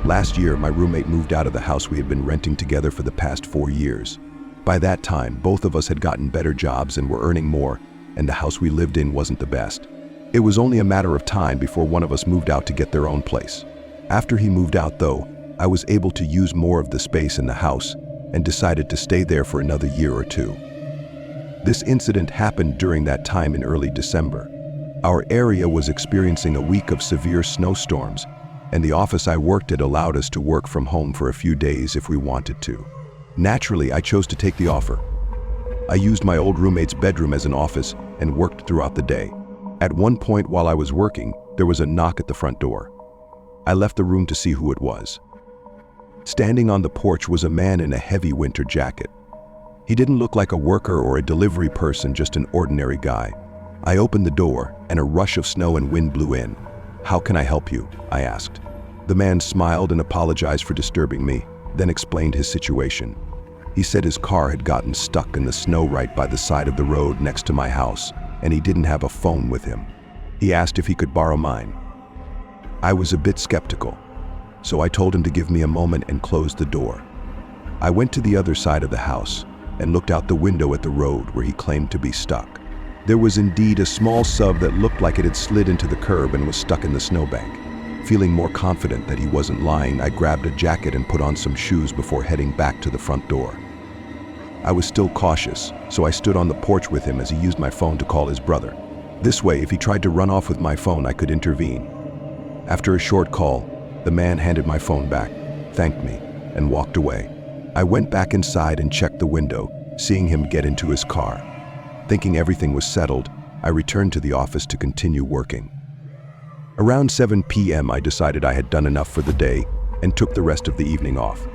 Last year, my roommate moved out of the house we had been renting together for the past 4 years. By that time, both of us had gotten better jobs and were earning more, and the house we lived in wasn't the best. It was only a matter of time before one of us moved out to get their own place. After he moved out, though, I was able to use more of the space in the house and decided to stay there for another year or two. This incident happened during that time in early December. Our area was experiencing a week of severe snowstorms, and the office I worked at allowed us to work from home for a few days if we wanted to. Naturally, I chose to take the offer. I used my old roommate's bedroom as an office and worked throughout the day. At one point while I was working, there was a knock at the front door. I left the room to see who it was. Standing on the porch was a man in a heavy winter jacket. He didn't look like a worker or a delivery person, just an ordinary guy. I opened the door, and a rush of snow and wind blew in. "How can I help you?" I asked. The man smiled and apologized for disturbing me, then explained his situation. He said his car had gotten stuck in the snow right by the side of the road next to my house, and he didn't have a phone with him. He asked if he could borrow mine. I was a bit skeptical, so I told him to give me a moment and closed the door. I went to the other side of the house and looked out the window at the road where he claimed to be stuck. There was indeed a small sub that looked like it had slid into the curb and was stuck in the snowbank. Feeling more confident that he wasn't lying, I grabbed a jacket and put on some shoes before heading back to the front door. I was still cautious, so I stood on the porch with him as he used my phone to call his brother. This way, if he tried to run off with my phone, I could intervene. After a short call, the man handed my phone back, thanked me, and walked away. I went back inside and checked the window, seeing him get into his car. Thinking everything was settled, I returned to the office to continue working. Around 7 p.m. I decided I had done enough for the day and took the rest of the evening off.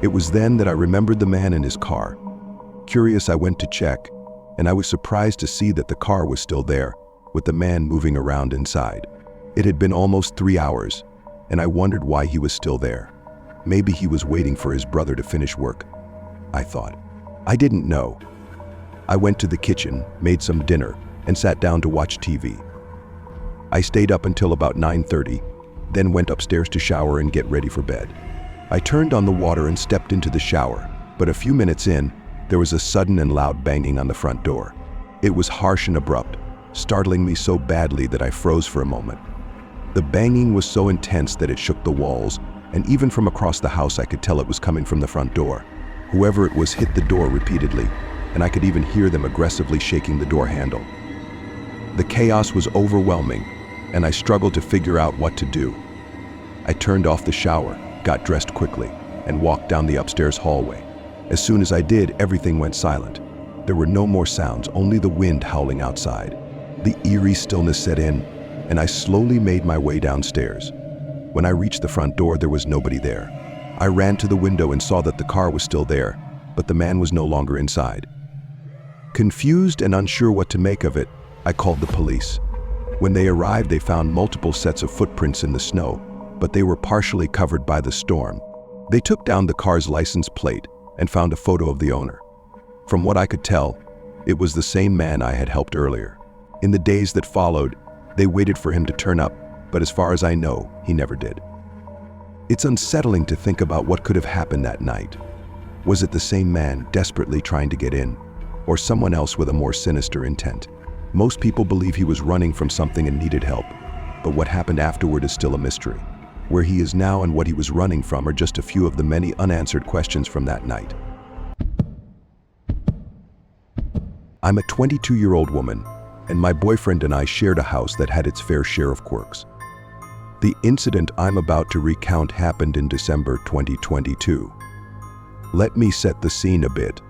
It was then that I remembered the man in his car. Curious, I went to check, and I was surprised to see that the car was still there, with the man moving around inside. It had been almost 3 hours, and I wondered why he was still there. Maybe he was waiting for his brother to finish work, I thought. I didn't know. I went to the kitchen, made some dinner, and sat down to watch TV. I stayed up until about 9:30, then went upstairs to shower and get ready for bed. I turned on the water and stepped into the shower, but a few minutes in, there was a sudden and loud banging on the front door. It was harsh and abrupt, startling me so badly that I froze for a moment. The banging was so intense that it shook the walls, and even from across the house I could tell it was coming from the front door. Whoever it was hit the door repeatedly, and I could even hear them aggressively shaking the door handle. The chaos was overwhelming, and I struggled to figure out what to do. I turned off the shower, got dressed quickly, and walked down the upstairs hallway. As soon as I did, everything went silent. There were no more sounds, only the wind howling outside. The eerie stillness set in, and I slowly made my way downstairs. When I reached the front door, there was nobody there. I ran to the window and saw that the car was still there, but the man was no longer inside. Confused and unsure what to make of it, I called the police. When they arrived, they found multiple sets of footprints in the snow, but they were partially covered by the storm. They took down the car's license plate and found a photo of the owner. From what I could tell, it was the same man I had helped earlier. In the days that followed, they waited for him to turn up, but as far as I know, he never did. It's unsettling to think about what could have happened that night. Was it the same man desperately trying to get in, or someone else with a more sinister intent? Most people believe he was running from something and needed help, but what happened afterward is still a mystery. Where he is now and what he was running from are just a few of the many unanswered questions from that night. I'm a 22-year-old woman, and my boyfriend and I shared a house that had its fair share of quirks. The incident I'm about to recount happened in December 2022. Let me set the scene a bit.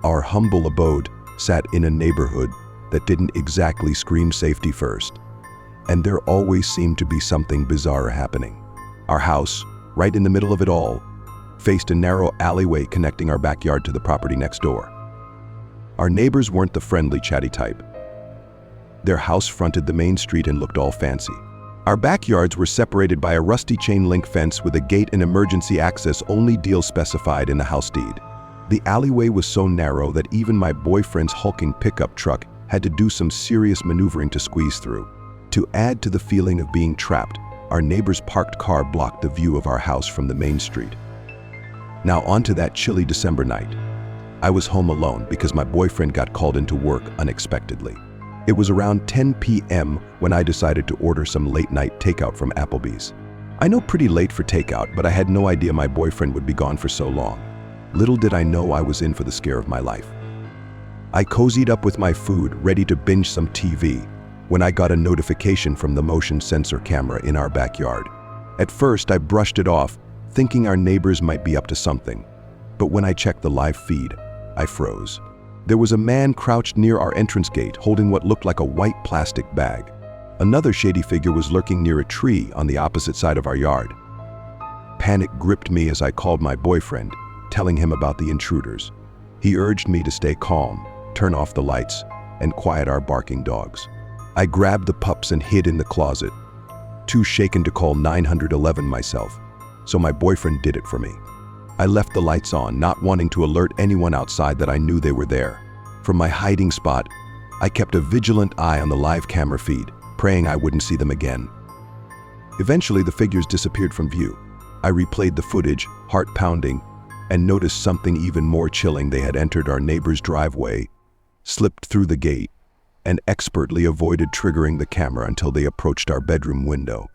Our humble abode sat in a neighborhood that didn't exactly scream safety first, and there always seemed to be something bizarre happening. Our house, right in the middle of it all, faced a narrow alleyway connecting our backyard to the property next door. Our neighbors weren't the friendly, chatty type. Their house fronted the main street and looked all fancy. Our backyards were separated by a rusty chain-link fence with a gate and emergency access only deal specified in the house deed. The alleyway was so narrow that even my boyfriend's hulking pickup truck had to do some serious maneuvering to squeeze through. To add to the feeling of being trapped, Our neighbor's parked car blocked the view of our house from the main street. Now onto that chilly December night. I was home alone because my boyfriend got called into work unexpectedly. It was around 10 p.m. when I decided to order some late-night takeout from Applebee's. I know pretty late for takeout, but I had no idea my boyfriend would be gone for so long. Little did I know I was in for the scare of my life. I cozied up with my food, ready to binge some TV, when I got a notification from the motion sensor camera in our backyard. At first, I brushed it off, thinking our neighbors might be up to something. But when I checked the live feed, I froze. There was a man crouched near our entrance gate holding what looked like a white plastic bag. Another shady figure was lurking near a tree on the opposite side of our yard. Panic gripped me as I called my boyfriend, telling him about the intruders. He urged me to stay calm, turn off the lights, and quiet our barking dogs. I grabbed the pups and hid in the closet, too shaken to call 911 myself, so my boyfriend did it for me. I left the lights on, not wanting to alert anyone outside that I knew they were there. From my hiding spot, I kept a vigilant eye on the live camera feed, praying I wouldn't see them again. Eventually, the figures disappeared from view. I replayed the footage, heart pounding, and noticed something even more chilling. They had entered our neighbor's driveway, slipped through the gate, and expertly avoided triggering the camera until they approached our bedroom window.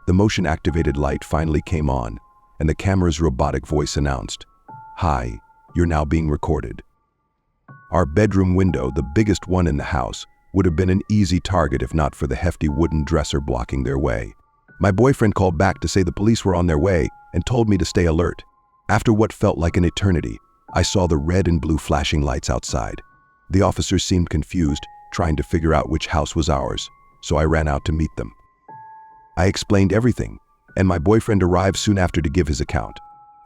The motion-activated light finally came on, and the camera's robotic voice announced, "Hi, you're now being recorded." Our bedroom window, the biggest one in the house, would have been an easy target if not for the hefty wooden dresser blocking their way. My boyfriend called back to say the police were on their way and told me to stay alert. After what felt like an eternity, I saw the red and blue flashing lights outside. The officers seemed confused, trying to figure out which house was ours, so I ran out to meet them. I explained everything, and my boyfriend arrived soon after to give his account.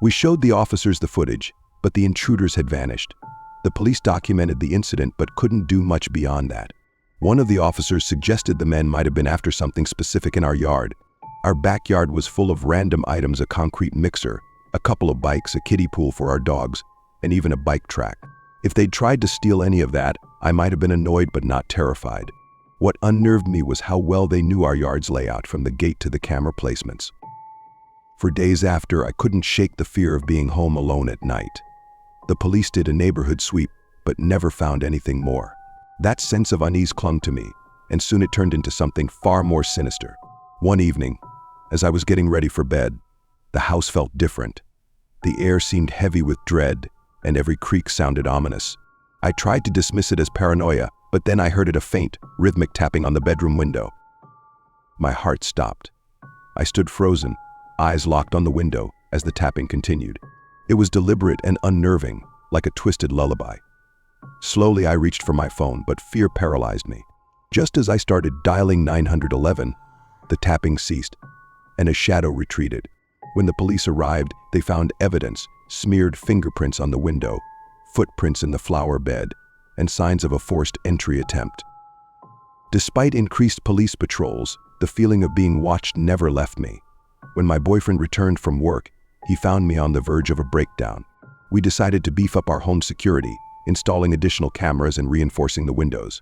We showed the officers the footage, but the intruders had vanished. The police documented the incident but couldn't do much beyond that. One of the officers suggested the men might have been after something specific in our yard. Our backyard was full of random items: a concrete mixer, a couple of bikes, a kiddie pool for our dogs, and even a bike track. If they'd tried to steal any of that, I might have been annoyed but not terrified. What unnerved me was how well they knew our yard's layout, from the gate to the camera placements. For days after, I couldn't shake the fear of being home alone at night. The police did a neighborhood sweep, but never found anything more. That sense of unease clung to me, and soon it turned into something far more sinister. One evening, as I was getting ready for bed, the house felt different. The air seemed heavy with dread, and every creak sounded ominous. I tried to dismiss it as paranoia, but then I heard a faint, rhythmic tapping on the bedroom window. My heart stopped. I stood frozen, eyes locked on the window as the tapping continued. It was deliberate and unnerving, like a twisted lullaby. Slowly I reached for my phone, but fear paralyzed me. Just as I started dialing 911, the tapping ceased, and a shadow retreated. When the police arrived, they found evidence: smeared fingerprints on the window, footprints in the flower bed, and signs of a forced entry attempt. Despite increased police patrols, the feeling of being watched never left me. When my boyfriend returned from work, he found me on the verge of a breakdown. We decided to beef up our home security, installing additional cameras and reinforcing the windows.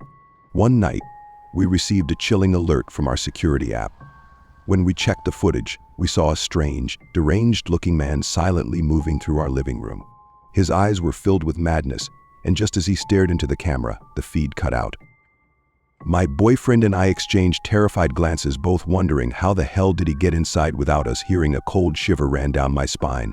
One night, we received a chilling alert from our security app. When we checked the footage, we saw a strange, deranged-looking man silently moving through our living room. His eyes were filled with madness, and just as he stared into the camera, the feed cut out. My boyfriend and I exchanged terrified glances, both wondering how the hell did he get inside without us. Hearing a cold shiver ran down my spine,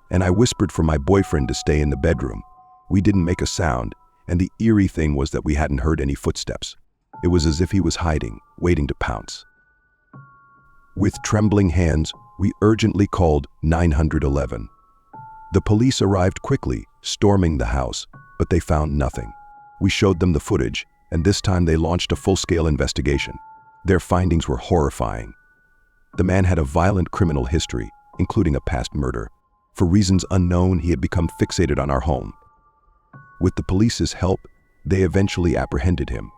and I whispered for my boyfriend to stay in the bedroom. We didn't make a sound, and the eerie thing was that we hadn't heard any footsteps. It was as if he was hiding, waiting to pounce. With trembling hands, we urgently called 911. The police arrived quickly, storming the house, but they found nothing. We showed them the footage, and this time they launched a full-scale investigation. Their findings were horrifying. The man had a violent criminal history, including a past murder. For reasons unknown, he had become fixated on our home. With the police's help, they eventually apprehended him.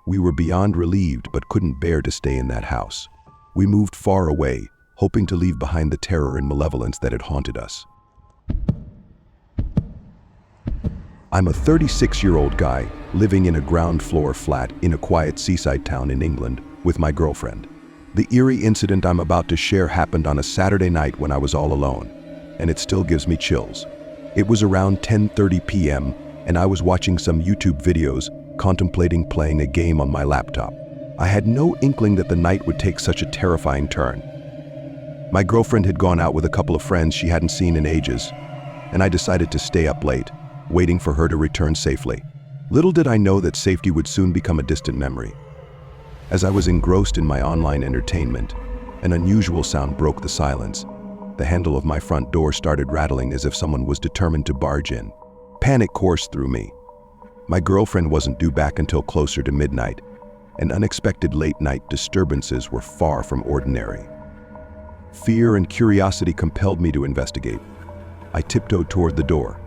We were beyond relieved but couldn't bear to stay in that house. We moved far away, hoping to leave behind the terror and malevolence that had haunted us. I'm a 36-year-old guy living in a ground-floor flat in a quiet seaside town in England with my girlfriend. The eerie incident I'm about to share happened on a Saturday night when I was all alone, and it still gives me chills. It was around 10:30 p.m., and I was watching some YouTube videos, contemplating playing a game on my laptop. I had no inkling that the night would take such a terrifying turn. My girlfriend had gone out with a couple of friends she hadn't seen in ages, and I decided to stay up late, waiting for her to return safely. Little did I know that safety would soon become a distant memory. As I was engrossed in my online entertainment, an unusual sound broke the silence. The handle of my front door started rattling as if someone was determined to barge in. Panic coursed through me. My girlfriend wasn't due back until closer to midnight, and unexpected late-night disturbances were far from ordinary. Fear and curiosity compelled me to investigate. I tiptoed toward the door,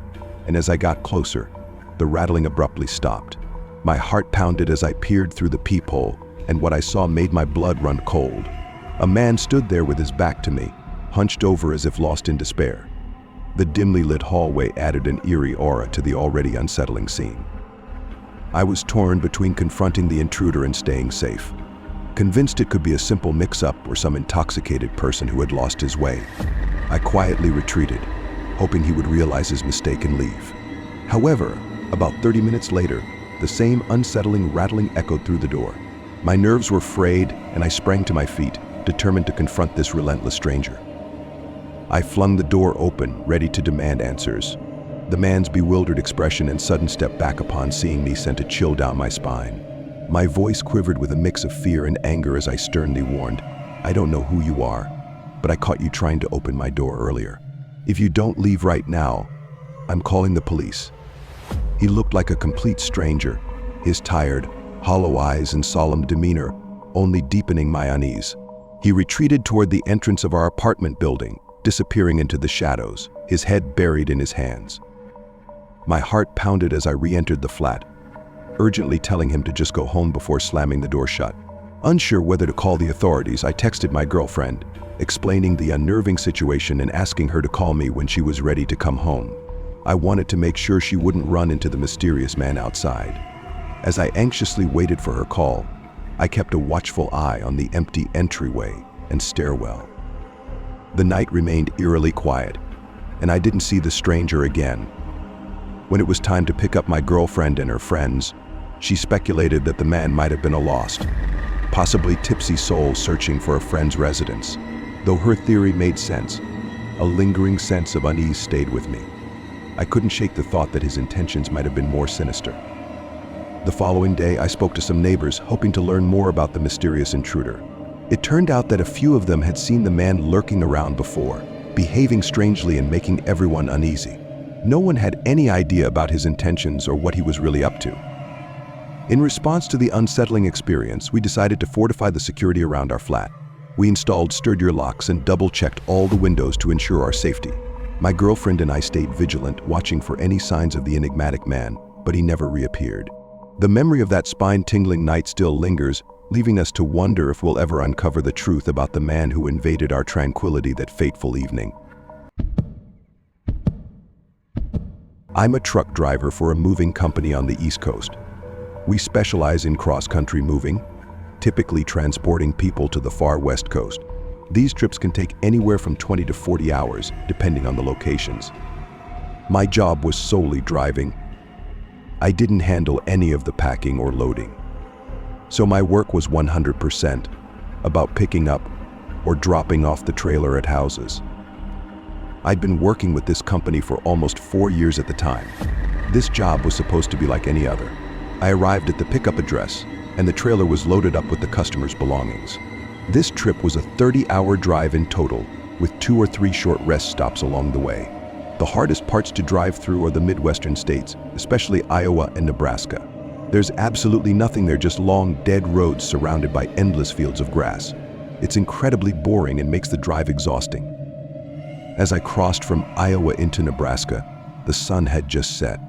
and as I got closer, the rattling abruptly stopped. My heart pounded as I peered through the peephole, and what I saw made my blood run cold. A man stood there with his back to me, hunched over as if lost in despair. The dimly lit hallway added an eerie aura to the already unsettling scene. I was torn between confronting the intruder and staying safe. Convinced it could be a simple mix-up or some intoxicated person who had lost his way, I quietly retreated, hoping he would realize his mistake and leave. However, about 30 minutes later, the same unsettling rattling echoed through the door. My nerves were frayed, and I sprang to my feet, determined to confront this relentless stranger. I flung the door open, ready to demand answers. The man's bewildered expression and sudden step back upon seeing me sent a chill down my spine. My voice quivered with a mix of fear and anger as I sternly warned, "I don't know who you are, but I caught you trying to open my door earlier. If you don't leave right now, I'm calling the police." He looked like a complete stranger, his tired, hollow eyes and solemn demeanor only deepening my unease. He retreated toward the entrance of our apartment building, disappearing into the shadows, his head buried in his hands. My heart pounded as I re-entered the flat, urgently telling him to just go home before slamming the door shut. Unsure whether to call the authorities, I texted my girlfriend, explaining the unnerving situation and asking her to call me when she was ready to come home. I wanted to make sure she wouldn't run into the mysterious man outside. As I anxiously waited for her call, I kept a watchful eye on the empty entryway and stairwell. The night remained eerily quiet, and I didn't see the stranger again. When it was time to pick up my girlfriend and her friends, she speculated that the man might have been a lost, possibly tipsy soul searching for a friend's residence. Though her theory made sense, a lingering sense of unease stayed with me. I couldn't shake the thought that his intentions might have been more sinister. The following day, I spoke to some neighbors, hoping to learn more about the mysterious intruder. It turned out that a few of them had seen the man lurking around before, behaving strangely and making everyone uneasy. No one had any idea about his intentions or what he was really up to. In response to the unsettling experience, we decided to fortify the security around our flat. We installed sturdier locks and double-checked all the windows to ensure our safety. My girlfriend and I stayed vigilant, watching for any signs of the enigmatic man, but he never reappeared. The memory of that spine-tingling night still lingers, leaving us to wonder if we'll ever uncover the truth about the man who invaded our tranquility that fateful evening. I'm a truck driver for a moving company on the East Coast. We specialize in cross-country moving, typically transporting people to the far West Coast. These trips can take anywhere from 20 to 40 hours, depending on the locations. My job was solely driving. I didn't handle any of the packing or loading. So my work was 100% about picking up or dropping off the trailer at houses. I'd been working with this company for almost 4 years at the time. This job was supposed to be like any other. I arrived at the pickup address, and the trailer was loaded up with the customer's belongings. This trip was a 30-hour drive in total, with 2 or 3 short rest stops along the way. The hardest parts to drive through are the Midwestern states, especially Iowa and Nebraska. There's absolutely nothing there, just long, dead roads surrounded by endless fields of grass. It's incredibly boring and makes the drive exhausting. As I crossed from Iowa into Nebraska, the sun had just set.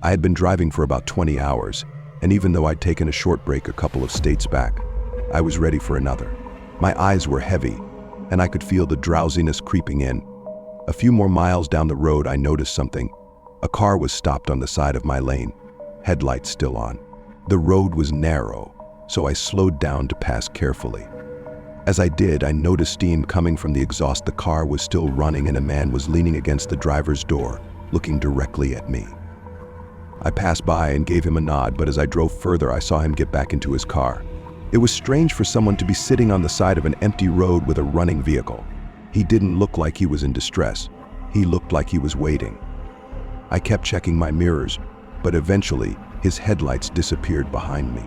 I had been driving for about 20 hours, and even though I'd taken a short break a couple of states back, I was ready for another. My eyes were heavy, and I could feel the drowsiness creeping in. A few more miles down the road, I noticed something. A car was stopped on the side of my lane, headlights still on. The road was narrow, so I slowed down to pass carefully. As I did, I noticed steam coming from the exhaust. The car was still running and a man was leaning against the driver's door, looking directly at me. I passed by and gave him a nod, but as I drove further, I saw him get back into his car. It was strange for someone to be sitting on the side of an empty road with a running vehicle. He didn't look like he was in distress. He looked like he was waiting. I kept checking my mirrors, but eventually, his headlights disappeared behind me.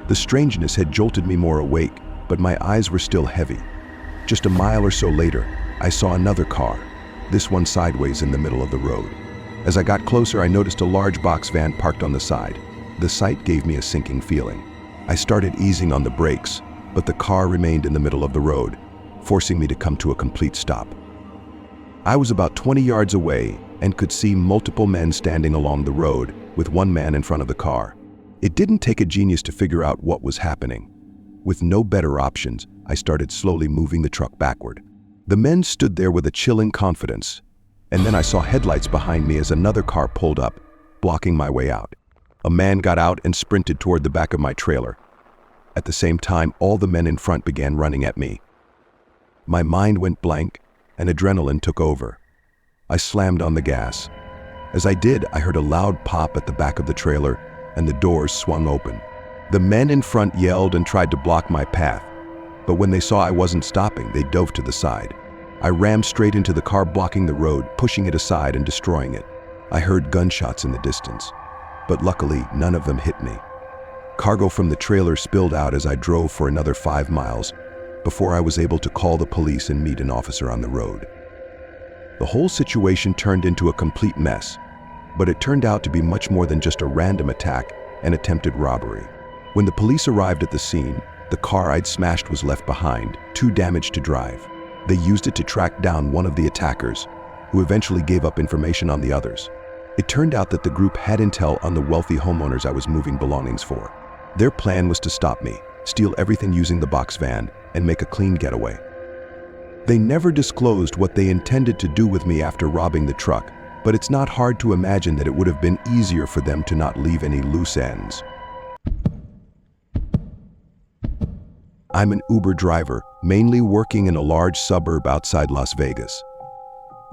The strangeness had jolted me more awake, but my eyes were still heavy. Just a mile or so later, I saw another car, this one sideways in the middle of the road. As I got closer, I noticed a large box van parked on the side. The sight gave me a sinking feeling. I started easing on the brakes, but the car remained in the middle of the road, forcing me to come to a complete stop. I was about 20 yards away and could see multiple men standing along the road, with one man in front of the car. It didn't take a genius to figure out what was happening. With no better options, I started slowly moving the truck backward. The men stood there with a chilling confidence, and then I saw headlights behind me as another car pulled up, blocking my way out. A man got out and sprinted toward the back of my trailer. At the same time, all the men in front began running at me. My mind went blank, and adrenaline took over. I slammed on the gas. As I did, I heard a loud pop at the back of the trailer, and the doors swung open. The men in front yelled and tried to block my path, but when they saw I wasn't stopping, they dove to the side. I rammed straight into the car, blocking the road, pushing it aside and destroying it. I heard gunshots in the distance, but luckily none of them hit me. Cargo from the trailer spilled out as I drove for another 5 miles before I was able to call the police and meet an officer on the road. The whole situation turned into a complete mess, but it turned out to be much more than just a random attack and attempted robbery. When the police arrived at the scene, the car I'd smashed was left behind, too damaged to drive. They used it to track down one of the attackers, who eventually gave up information on the others. It turned out that the group had intel on the wealthy homeowners I was moving belongings for. Their plan was to stop me, steal everything using the box van, and make a clean getaway. They never disclosed what they intended to do with me after robbing the truck, but it's not hard to imagine that it would have been easier for them to not leave any loose ends. I'm an Uber driver, mainly working in a large suburb outside Las Vegas.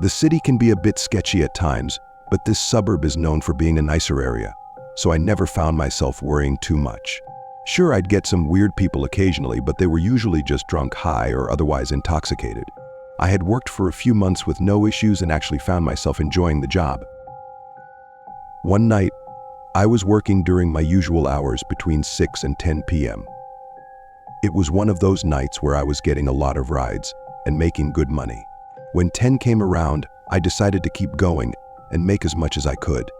The city can be a bit sketchy at times, but this suburb is known for being a nicer area, so I never found myself worrying too much. Sure, I'd get some weird people occasionally, but they were usually just drunk, high, or otherwise intoxicated. I had worked for a few months with no issues and actually found myself enjoying the job. One night, I was working during my usual hours between 6 and 10 p.m. It was one of those nights where I was getting a lot of rides and making good money. When 10 came around, I decided to keep going and make as much as I could.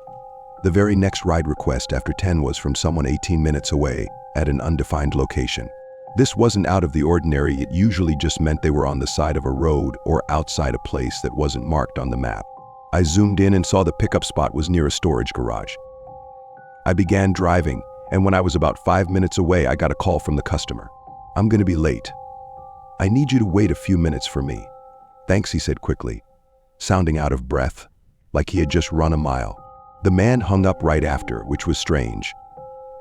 The very next ride request after 10 was from someone 18 minutes away at an undefined location. This wasn't out of the ordinary. It usually just meant they were on the side of a road or outside a place that wasn't marked on the map. I zoomed in and saw the pickup spot was near a storage garage. I began driving, and when I was about 5 minutes away, I got a call from the customer. "I'm going to be late. I need you to wait a few minutes for me." "Thanks," he said quickly, sounding out of breath, like he had just run a mile. The man hung up right after, which was strange.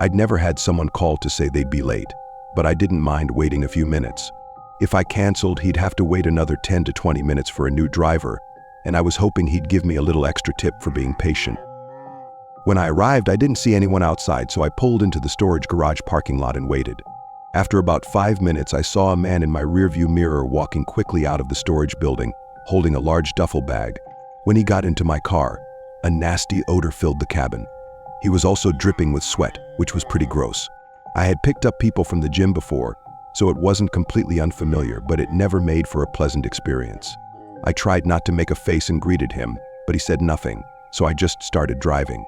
I'd never had someone call to say they'd be late, but I didn't mind waiting a few minutes. If I canceled, he'd have to wait another 10 to 20 minutes for a new driver, and I was hoping he'd give me a little extra tip for being patient. When I arrived, I didn't see anyone outside, so I pulled into the storage garage parking lot and waited. After about 5 minutes, I saw a man in my rearview mirror walking quickly out of the storage building, holding a large duffel bag. When he got into my car, a nasty odor filled the cabin. He was also dripping with sweat, which was pretty gross. I had picked up people from the gym before, so it wasn't completely unfamiliar, but it never made for a pleasant experience. I tried not to make a face and greeted him, but he said nothing, so I just started driving.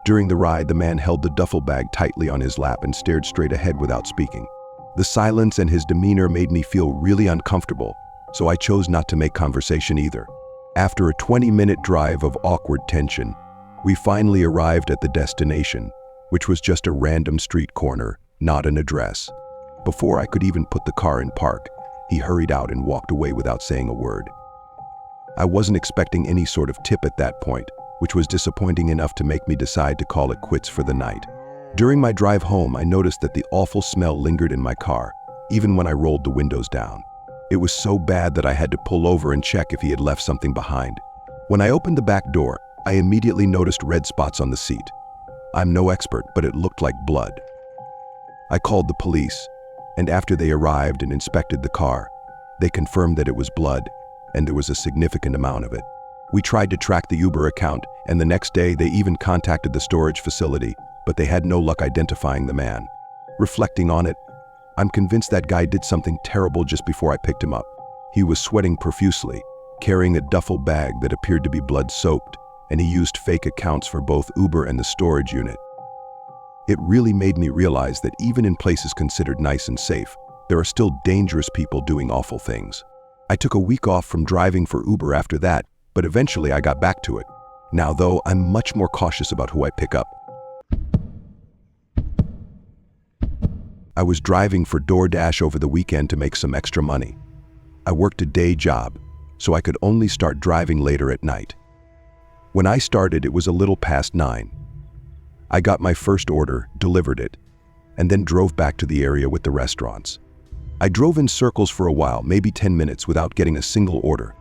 During the ride, the man held the duffel bag tightly on his lap and stared straight ahead without speaking. The silence and his demeanor made me feel really uncomfortable, so I chose not to make conversation either. After a 20-minute drive of awkward tension, we finally arrived at the destination, which was just a random street corner, not an address. Before I could even put the car in park, he hurried out and walked away without saying a word. I wasn't expecting any sort of tip at that point, which was disappointing enough to make me decide to call it quits for the night. During my drive home, I noticed that the awful smell lingered in my car, even when I rolled the windows down. It was so bad that I had to pull over and check if he had left something behind. When I opened the back door, I immediately noticed red spots on the seat. I'm no expert, but it looked like blood. I called the police, and after they arrived and inspected the car, they confirmed that it was blood, and there was a significant amount of it. We tried to track the Uber account, and the next day they even contacted the storage facility, but they had no luck identifying the man. Reflecting on it, I'm convinced that guy did something terrible just before I picked him up. He was sweating profusely, carrying a duffel bag that appeared to be blood-soaked, and he used fake accounts for both Uber and the storage unit. It really made me realize that even in places considered nice and safe, there are still dangerous people doing awful things. I took a week off from driving for Uber after that, but eventually I got back to it. Now, though, I'm much more cautious about who I pick up. I was driving for DoorDash over the weekend to make some extra money. I worked a day job, so I could only start driving later at night. When I started, it was a little past 9. I got my first order, delivered it, and then drove back to the area with the restaurants. I drove in circles for a while, maybe 10 minutes, without getting a single order.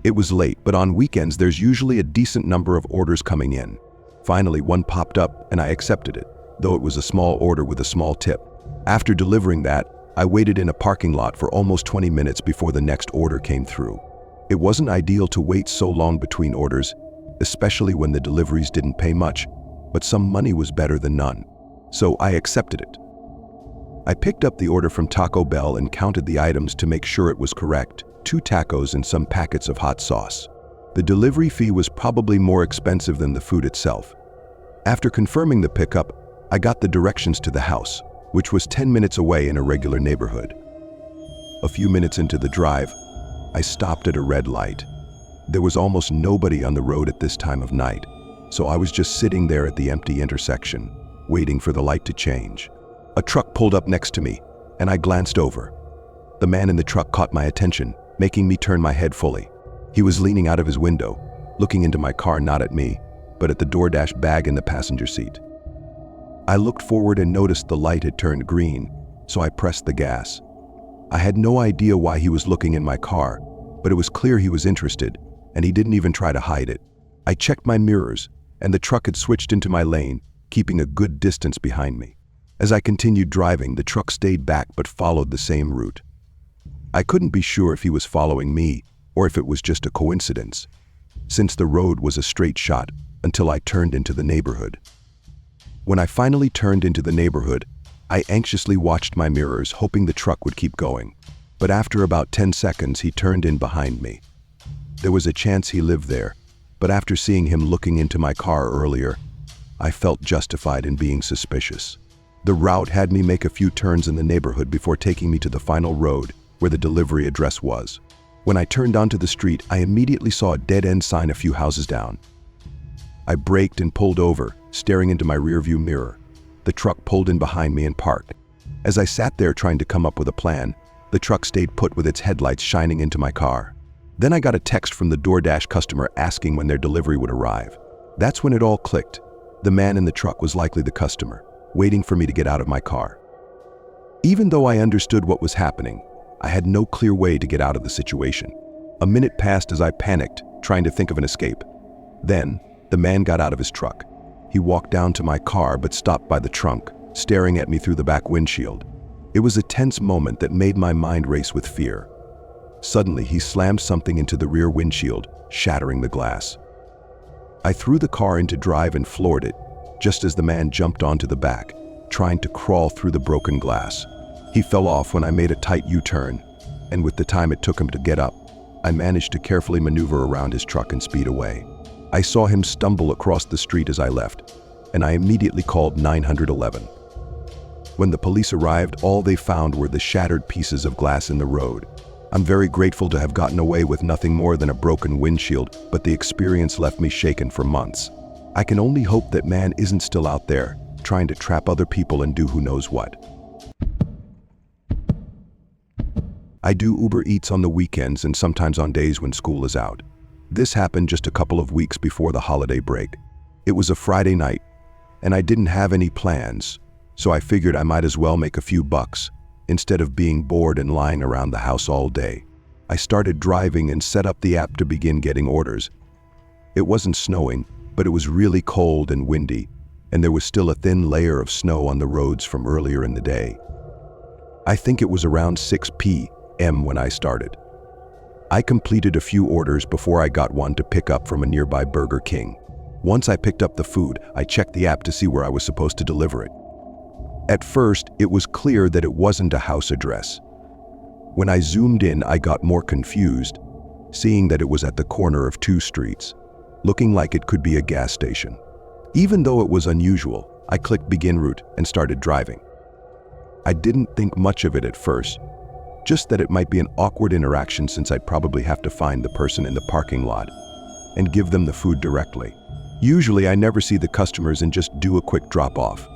It was late, but on weekends there's usually a decent number of orders coming in. Finally, one popped up and I accepted it, though it was a small order with a small tip. After delivering that, I waited in a parking lot for almost 20 minutes before the next order came through. It wasn't ideal to wait so long between orders, especially when the deliveries didn't pay much, but some money was better than none, so I accepted it. I picked up the order from Taco Bell and counted the items to make sure it was correct: 2 tacos and some packets of hot sauce. The delivery fee was probably more expensive than the food itself. After confirming the pickup, I got the directions to the house, which was 10 minutes away in a regular neighborhood. A few minutes into the drive, I stopped at a red light. There was almost nobody on the road at this time of night, so I was just sitting there at the empty intersection, waiting for the light to change. A truck pulled up next to me, and I glanced over. The man in the truck caught my attention, making me turn my head fully. He was leaning out of his window, looking into my car, not at me, but at the DoorDash bag in the passenger seat. I looked forward and noticed the light had turned green, so I pressed the gas. I had no idea why he was looking in my car, but it was clear he was interested, and he didn't even try to hide it. I checked my mirrors, and the truck had switched into my lane, keeping a good distance behind me. As I continued driving, the truck stayed back but followed the same route. I couldn't be sure if he was following me or if it was just a coincidence, since the road was a straight shot until I turned into the neighborhood. When I finally turned into the neighborhood, I anxiously watched my mirrors, hoping the truck would keep going. But after about 10 seconds, he turned in behind me. There was a chance he lived there, but after seeing him looking into my car earlier, I felt justified in being suspicious. The route had me make a few turns in the neighborhood before taking me to the final road where the delivery address was. When I turned onto the street, I immediately saw a dead-end sign a few houses down. I braked and pulled over, staring into my rearview mirror. The truck pulled in behind me and parked. As I sat there trying to come up with a plan, the truck stayed put with its headlights shining into my car. Then I got a text from the DoorDash customer asking when their delivery would arrive. That's when it all clicked. The man in the truck was likely the customer, waiting for me to get out of my car. Even though I understood what was happening, I had no clear way to get out of the situation. A minute passed as I panicked, trying to think of an escape. Then, the man got out of his truck. He walked down to my car but stopped by the trunk, staring at me through the back windshield. It was a tense moment that made my mind race with fear. Suddenly, he slammed something into the rear windshield, shattering the glass. I threw the car into drive and floored it, just as the man jumped onto the back, trying to crawl through the broken glass. He fell off when I made a tight U-turn, and with the time it took him to get up, I managed to carefully maneuver around his truck and speed away. I saw him stumble across the street as I left, and I immediately called 911. When the police arrived, all they found were the shattered pieces of glass in the road. I'm very grateful to have gotten away with nothing more than a broken windshield, but the experience left me shaken for months. I can only hope that man isn't still out there, trying to trap other people and do who knows what. I do Uber Eats on the weekends and sometimes on days when school is out. This happened just a couple of weeks before the holiday break. It was a Friday night, and I didn't have any plans, so I figured I might as well make a few bucks. instead of being bored and lying around the house all day. I started driving and set up the app to begin getting orders. It wasn't snowing, but it was really cold and windy, and there was still a thin layer of snow on the roads from earlier in the day. I think it was around 6 p.m. when I started. I completed a few orders before I got one to pick up from a nearby Burger King. Once I picked up the food, I checked the app to see where I was supposed to deliver it. At first, it was clear that it wasn't a house address. When I zoomed in, I got more confused, seeing that it was at the corner of 2 streets, looking like it could be a gas station. Even though it was unusual, I clicked Begin Route and started driving. I didn't think much of it at first, just that it might be an awkward interaction since I'd probably have to find the person in the parking lot and give them the food directly. Usually I never see the customers and just do a quick drop-off.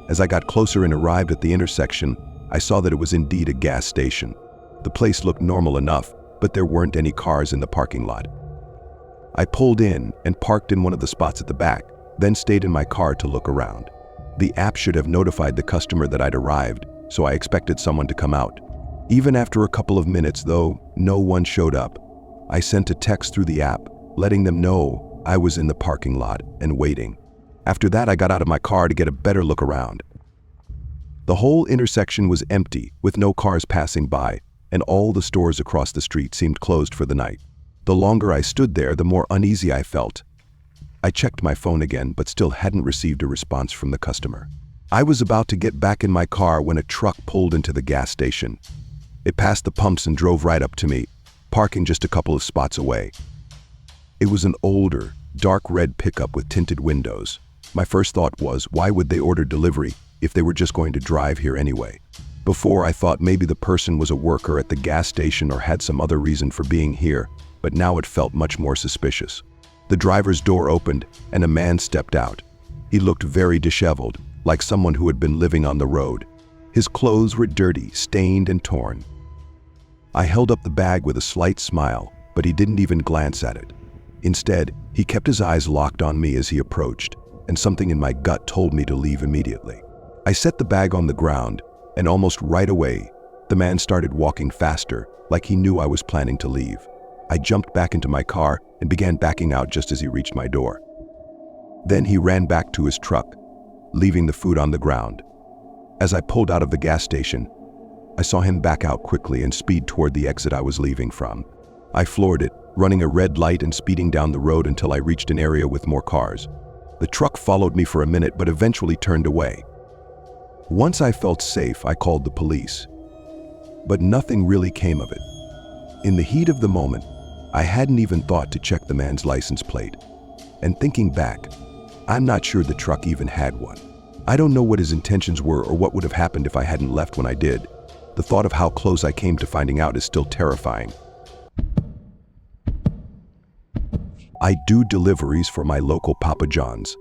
As I got closer and arrived at the intersection, I saw that it was indeed a gas station. The place looked normal enough, but there weren't any cars in the parking lot. I pulled in and parked in one of the spots at the back, then stayed in my car to look around. The app should have notified the customer that I'd arrived, so I expected someone to come out. Even after a couple of minutes, though, no one showed up. I sent a text through the app, letting them know I was in the parking lot and waiting. After that, I got out of my car to get a better look around. The whole intersection was empty, with no cars passing by, and all the stores across the street seemed closed for the night. The longer I stood there, the more uneasy I felt. I checked my phone again, but still hadn't received a response from the customer. I was about to get back in my car when a truck pulled into the gas station. It passed the pumps and drove right up to me, parking just a couple of spots away. It was an older, dark red pickup with tinted windows. My first thought was, why would they order delivery if they were just going to drive here anyway? Before, I thought maybe the person was a worker at the gas station or had some other reason for being here, but now it felt much more suspicious. The driver's door opened and a man stepped out. He looked very disheveled, like someone who had been living on the road. His clothes were dirty, stained, and torn. I held up the bag with a slight smile, but he didn't even glance at it. Instead, he kept his eyes locked on me as he approached, and something in my gut told me to leave immediately. I set the bag on the ground, and almost right away, the man started walking faster, like he knew I was planning to leave. I jumped back into my car and began backing out just as he reached my door. Then he ran back to his truck, leaving the food on the ground. As I pulled out of the gas station, I saw him back out quickly and speed toward the exit I was leaving from. I floored it, running a red light and speeding down the road until I reached an area with more cars. The truck followed me for a minute but eventually turned away. Once I felt safe, I called the police. But nothing really came of it. In the heat of the moment, I hadn't even thought to check the man's license plate. And thinking back, I'm not sure the truck even had one. I don't know what his intentions were or what would have happened if I hadn't left when I did. The thought of how close I came to finding out is still terrifying. I do deliveries for my local Papa John's.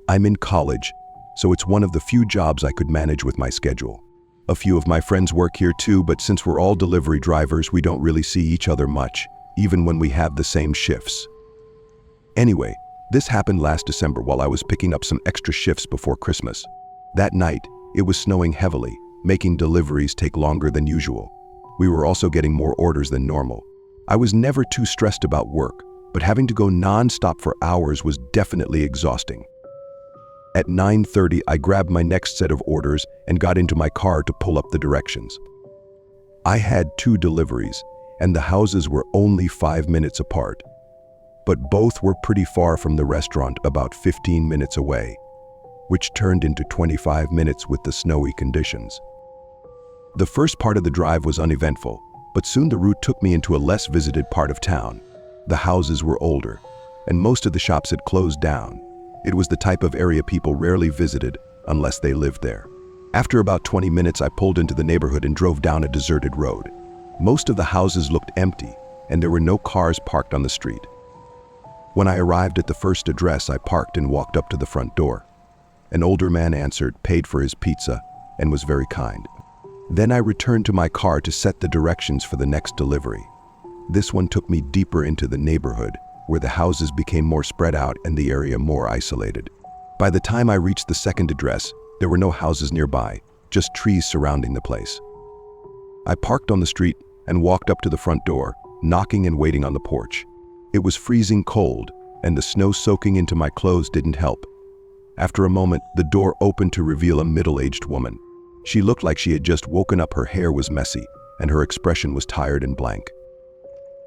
I'm in college, so it's one of the few jobs I could manage with my schedule. A few of my friends work here too, but since we're all delivery drivers, we don't really see each other much, even when we have the same shifts. Anyway, this happened last December while I was picking up some extra shifts before Christmas. That night, it was snowing heavily, making deliveries take longer than usual. We were also getting more orders than normal. I was never too stressed about work, but having to go non-stop for hours was definitely exhausting. At 9:30, I grabbed my next set of orders and got into my car to pull up the directions. I had 2 deliveries, and the houses were only 5 minutes apart. But both were pretty far from the restaurant, about 15 minutes away, which turned into 25 minutes with the snowy conditions. The first part of the drive was uneventful, but soon the route took me into a less visited part of town. The houses were older, and most of the shops had closed down. It was the type of area people rarely visited unless they lived there. After about 20 minutes, I pulled into the neighborhood and drove down a deserted road. Most of the houses looked empty, and there were no cars parked on the street. When I arrived at the first address, I parked and walked up to the front door. An older man answered, paid for his pizza, and was very kind. Then I returned to my car to set the directions for the next delivery. This one took me deeper into the neighborhood, where the houses became more spread out and the area more isolated. By the time I reached the second address, there were no houses nearby, just trees surrounding the place. I parked on the street and walked up to the front door, knocking and waiting on the porch. It was freezing cold, and the snow soaking into my clothes didn't help. After a moment, the door opened to reveal a middle-aged woman. She looked like she had just woken up. Her hair was messy, and her expression was tired and blank.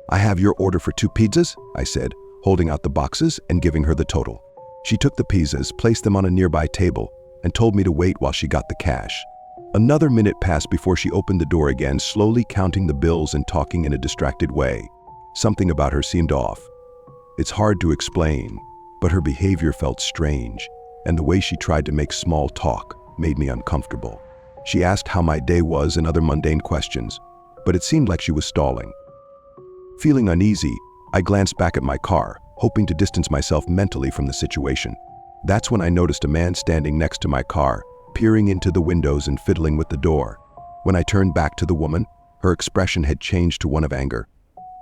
"I have your order for 2 pizzas," I said, holding out the boxes and giving her the total. She took the pizzas, placed them on a nearby table, and told me to wait while she got the cash. Another minute passed before she opened the door again, slowly counting the bills and talking in a distracted way. Something about her seemed off. It's hard to explain, but her behavior felt strange, and the way she tried to make small talk made me uncomfortable. She asked how my day was and other mundane questions, but it seemed like she was stalling. Feeling uneasy, I glanced back at my car, hoping to distance myself mentally from the situation. That's when I noticed a man standing next to my car, peering into the windows and fiddling with the door. When I turned back to the woman, her expression had changed to one of anger.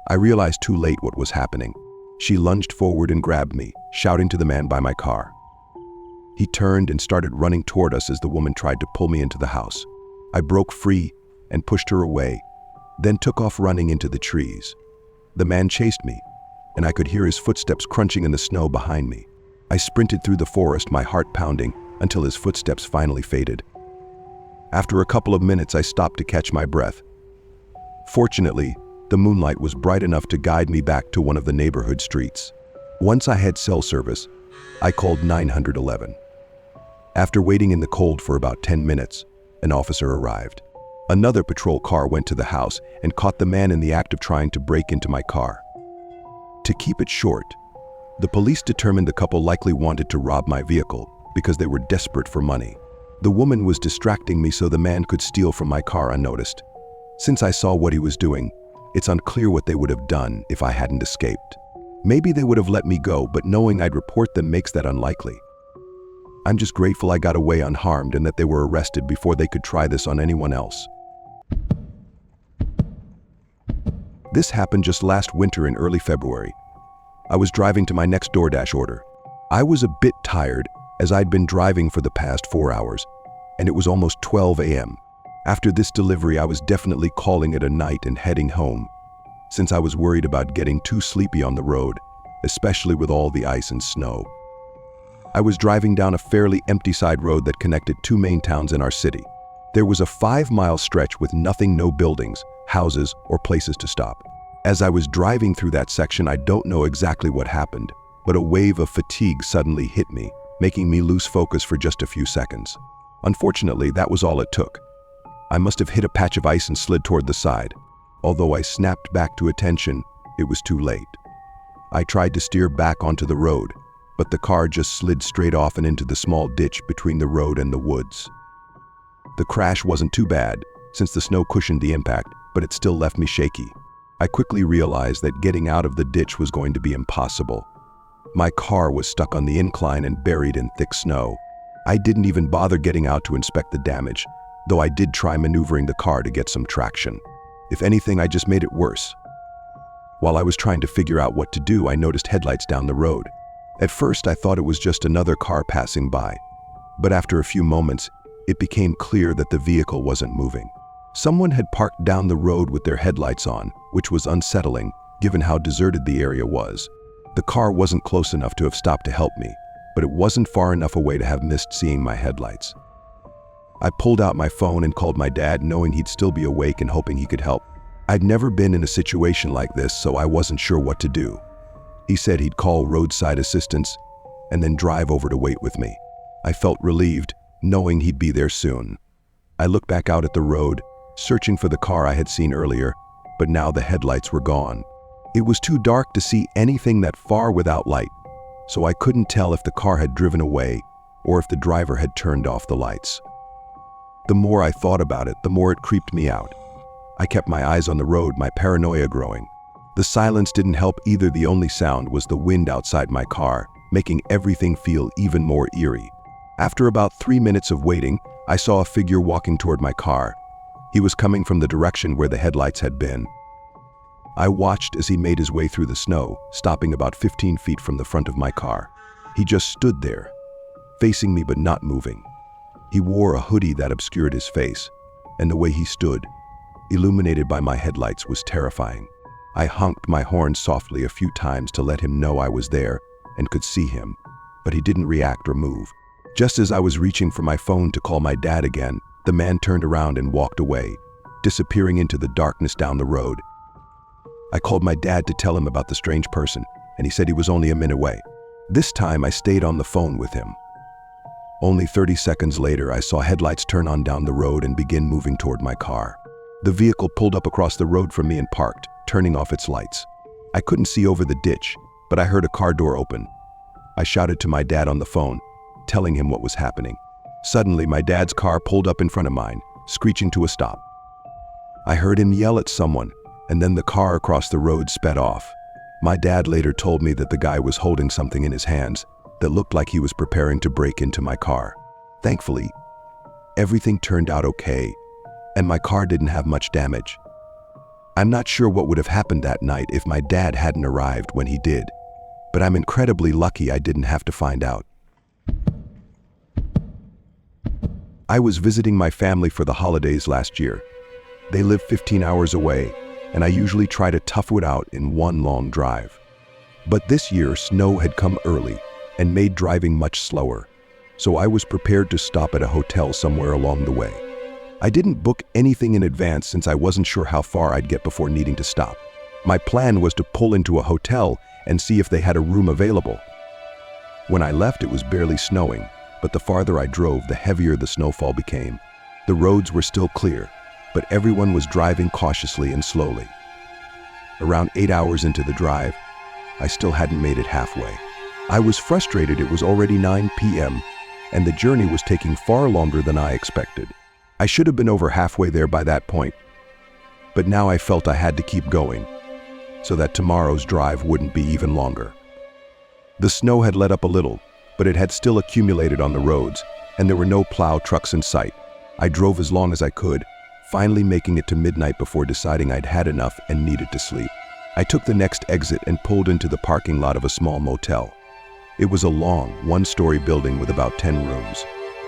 I realized too late what was happening. She lunged forward and grabbed me, shouting to the man by my car. He turned and started running toward us as the woman tried to pull me into the house. I broke free and pushed her away, then took off running into the trees. The man chased me, and I could hear his footsteps crunching in the snow behind me. I sprinted through the forest, my heart pounding, until his footsteps finally faded. After a couple of minutes, I stopped to catch my breath. Fortunately, the moonlight was bright enough to guide me back to one of the neighborhood streets. Once I had cell service, I called 911. After waiting in the cold for about 10 minutes, an officer arrived. Another patrol car went to the house and caught the man in the act of trying to break into my car. To keep it short, the police determined the couple likely wanted to rob my vehicle because they were desperate for money. The woman was distracting me so the man could steal from my car unnoticed. Since I saw what he was doing, it's unclear what they would have done if I hadn't escaped. Maybe they would have let me go, but knowing I'd report them makes that unlikely. I'm just grateful I got away unharmed and that they were arrested before they could try this on anyone else. This happened just last winter in early February. I was driving to my next DoorDash order. I was a bit tired as I'd been driving for the past 4 hours, and it was almost 12 a.m. After this delivery, I was definitely calling it a night and heading home, since I was worried about getting too sleepy on the road, especially with all the ice and snow. I was driving down a fairly empty side road that connected 2 main towns in our city. There was a 5-mile stretch with nothing, no buildings, houses, or places to stop. As I was driving through that section, I don't know exactly what happened, but a wave of fatigue suddenly hit me, making me lose focus for just a few seconds. Unfortunately, that was all it took. I must have hit a patch of ice and slid toward the side. Although I snapped back to attention, it was too late. I tried to steer back onto the road, but the car just slid straight off and into the small ditch between the road and the woods. The crash wasn't too bad, since the snow cushioned the impact, but it still left me shaky. I quickly realized that getting out of the ditch was going to be impossible. My car was stuck on the incline and buried in thick snow. I didn't even bother getting out to inspect the damage, though I did try maneuvering the car to get some traction. If anything, I just made it worse. While I was trying to figure out what to do, I noticed headlights down the road. At first, I thought it was just another car passing by, but after a few moments, it became clear that the vehicle wasn't moving. Someone had parked down the road with their headlights on, which was unsettling, given how deserted the area was. The car wasn't close enough to have stopped to help me, but it wasn't far enough away to have missed seeing my headlights. I pulled out my phone and called my dad, knowing he'd still be awake and hoping he could help. I'd never been in a situation like this, so I wasn't sure what to do. He said he'd call roadside assistance and then drive over to wait with me. I felt relieved, knowing he'd be there soon. I looked back out at the road, searching for the car I had seen earlier, but now the headlights were gone. It was too dark to see anything that far without light, so I couldn't tell if the car had driven away or if the driver had turned off the lights. The more I thought about it, the more it creeped me out. I kept my eyes on the road, my paranoia growing. The silence didn't help either. The only sound was the wind outside my car, making everything feel even more eerie. After about 3 minutes of waiting, I saw a figure walking toward my car. He was coming from the direction where the headlights had been. I watched as he made his way through the snow, stopping about 15 feet from the front of my car. He just stood there, facing me but not moving. He wore a hoodie that obscured his face, and the way he stood, illuminated by my headlights, was terrifying. I honked my horn softly a few times to let him know I was there and could see him, but he didn't react or move. Just as I was reaching for my phone to call my dad again, the man turned around and walked away, disappearing into the darkness down the road. I called my dad to tell him about the strange person, and he said he was only a minute away. This time I stayed on the phone with him. Only 30 seconds later, I saw headlights turn on down the road and begin moving toward my car. The vehicle pulled up across the road from me and parked, turning off its lights. I couldn't see over the ditch, but I heard a car door open. I shouted to my dad on the phone, telling him what was happening. Suddenly, my dad's car pulled up in front of mine, screeching to a stop. I heard him yell at someone, and then the car across the road sped off. My dad later told me that the guy was holding something in his hands that looked like he was preparing to break into my car. Thankfully, everything turned out okay, and my car didn't have much damage. I'm not sure what would have happened that night if my dad hadn't arrived when he did, but I'm incredibly lucky I didn't have to find out. I was visiting my family for the holidays last year. They live 15 hours away, and I usually try to tough it out in one long drive. But this year, snow had come early and made driving much slower, so I was prepared to stop at a hotel somewhere along the way. I didn't book anything in advance since I wasn't sure how far I'd get before needing to stop. My plan was to pull into a hotel and see if they had a room available. When I left, it was barely snowing, but the farther I drove, the heavier the snowfall became. The roads were still clear, but everyone was driving cautiously and slowly. Around 8 hours into the drive, I still hadn't made it halfway. I was frustrated. It was already 9 p.m., and the journey was taking far longer than I expected. I should have been over halfway there by that point, but now I felt I had to keep going so that tomorrow's drive wouldn't be even longer. The snow had let up a little, but it had still accumulated on the roads, and there were no plow trucks in sight. I drove as long as I could, finally making it to midnight before deciding I'd had enough and needed to sleep. I took the next exit and pulled into the parking lot of a small motel. It was a long, one-story building with about 10 rooms.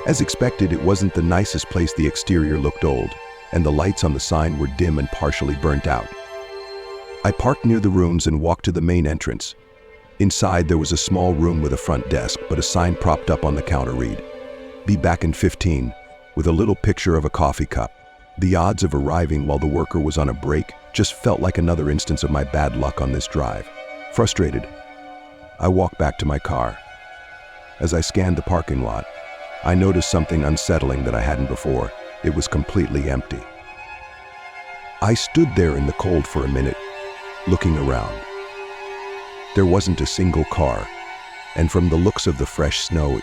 As expected, it wasn't the nicest place. The exterior looked old, and the lights on the sign were dim and partially burnt out. I parked near the rooms and walked to the main entrance. Inside, there was a small room with a front desk, but a sign propped up on the counter read, "Be back in 15, with a little picture of a coffee cup. The odds of arriving while the worker was on a break just felt like another instance of my bad luck on this drive. Frustrated, I walked back to my car. As I scanned the parking lot, I noticed something unsettling that I hadn't before. It was completely empty. I stood there in the cold for a minute, looking around. There wasn't a single car, and from the looks of the fresh snow,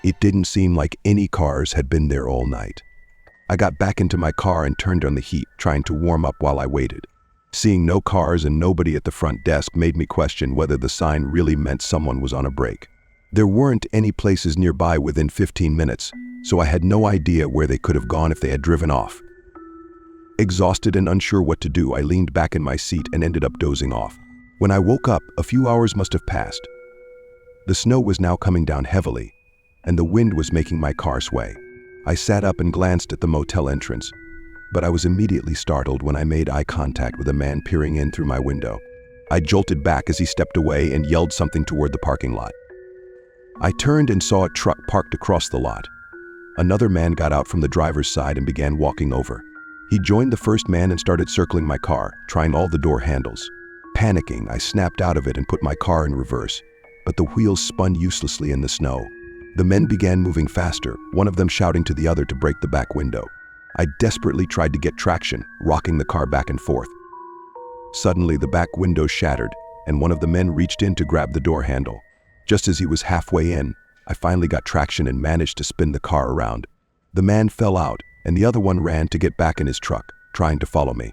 it didn't seem like any cars had been there all night. I got back into my car and turned on the heat, trying to warm up while I waited. Seeing no cars and nobody at the front desk made me question whether the sign really meant someone was on a break. There weren't any places nearby within 15 minutes, so I had no idea where they could have gone if they had driven off. Exhausted and unsure what to do, I leaned back in my seat and ended up dozing off. When I woke up, a few hours must have passed. The snow was now coming down heavily, and the wind was making my car sway. I sat up and glanced at the motel entrance, but I was immediately startled when I made eye contact with a man peering in through my window. I jolted back as he stepped away and yelled something toward the parking lot. I turned and saw a truck parked across the lot. Another man got out from the driver's side and began walking over. He joined the first man and started circling my car, trying all the door handles. Panicking, I snapped out of it and put my car in reverse, but the wheels spun uselessly in the snow. The men began moving faster, one of them shouting to the other to break the back window. I desperately tried to get traction, rocking the car back and forth. Suddenly, the back window shattered, and one of the men reached in to grab the door handle. Just as he was halfway in, I finally got traction and managed to spin the car around. The man fell out, and the other one ran to get back in his truck, trying to follow me.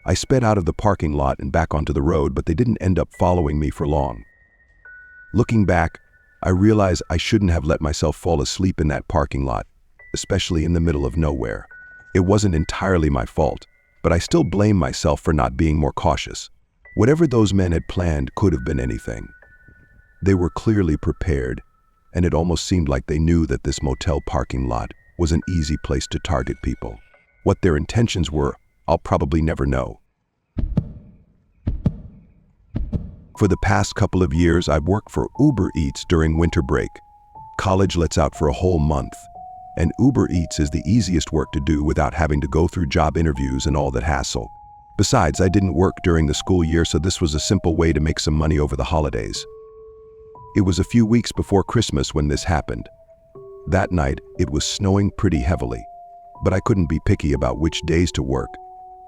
I sped out of the parking lot and back onto the road, but they didn't end up following me for long. Looking back, I realize I shouldn't have let myself fall asleep in that parking lot, especially in the middle of nowhere. It wasn't entirely my fault, but I still blame myself for not being more cautious. Whatever those men had planned could have been anything. They were clearly prepared, and it almost seemed like they knew that this motel parking lot was an easy place to target people. What their intentions were, I'll probably never know. For the past couple of years, I've worked for Uber Eats during winter break. College lets out for a whole month, and Uber Eats is the easiest work to do without having to go through job interviews and all that hassle. Besides, I didn't work during the school year, so this was a simple way to make some money over the holidays. It was a few weeks before Christmas when this happened. That night, it was snowing pretty heavily, but I couldn't be picky about which days to work,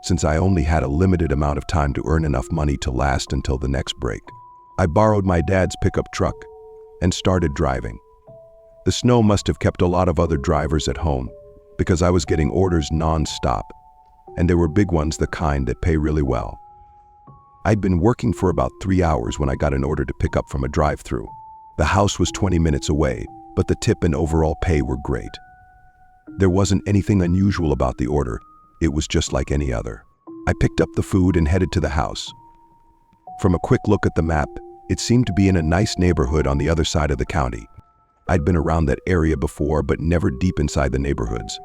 since I only had a limited amount of time to earn enough money to last until the next break. I borrowed my dad's pickup truck and started driving. The snow must have kept a lot of other drivers at home, because I was getting orders non-stop, and they were big ones, the kind that pay really well. I'd been working for about 3 hours when I got an order to pick up from a drive-thru. The house was 20 minutes away, but the tip and overall pay were great. There wasn't anything unusual about the order. It was just like any other. I picked up the food and headed to the house. From a quick look at the map, it seemed to be in a nice neighborhood on the other side of the county. I'd been around that area before, but never deep inside the neighborhoods.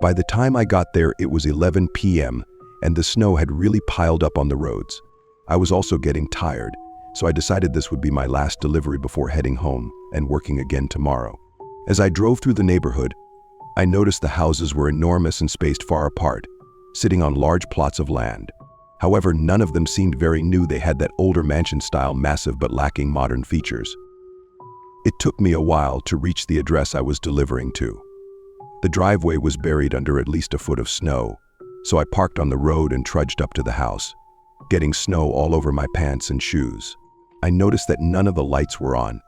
By the time I got there, it was 11 p.m., and the snow had really piled up on the roads. I was also getting tired, so I decided this would be my last delivery before heading home and working again tomorrow. As I drove through the neighborhood, I noticed the houses were enormous and spaced far apart, sitting on large plots of land. However, none of them seemed very new. They had that older mansion-style, massive but lacking modern features. It took me a while to reach the address I was delivering to. The driveway was buried under at least a foot of snow, so I parked on the road and trudged up to the house, getting snow all over my pants and shoes. I noticed that none of the lights were on,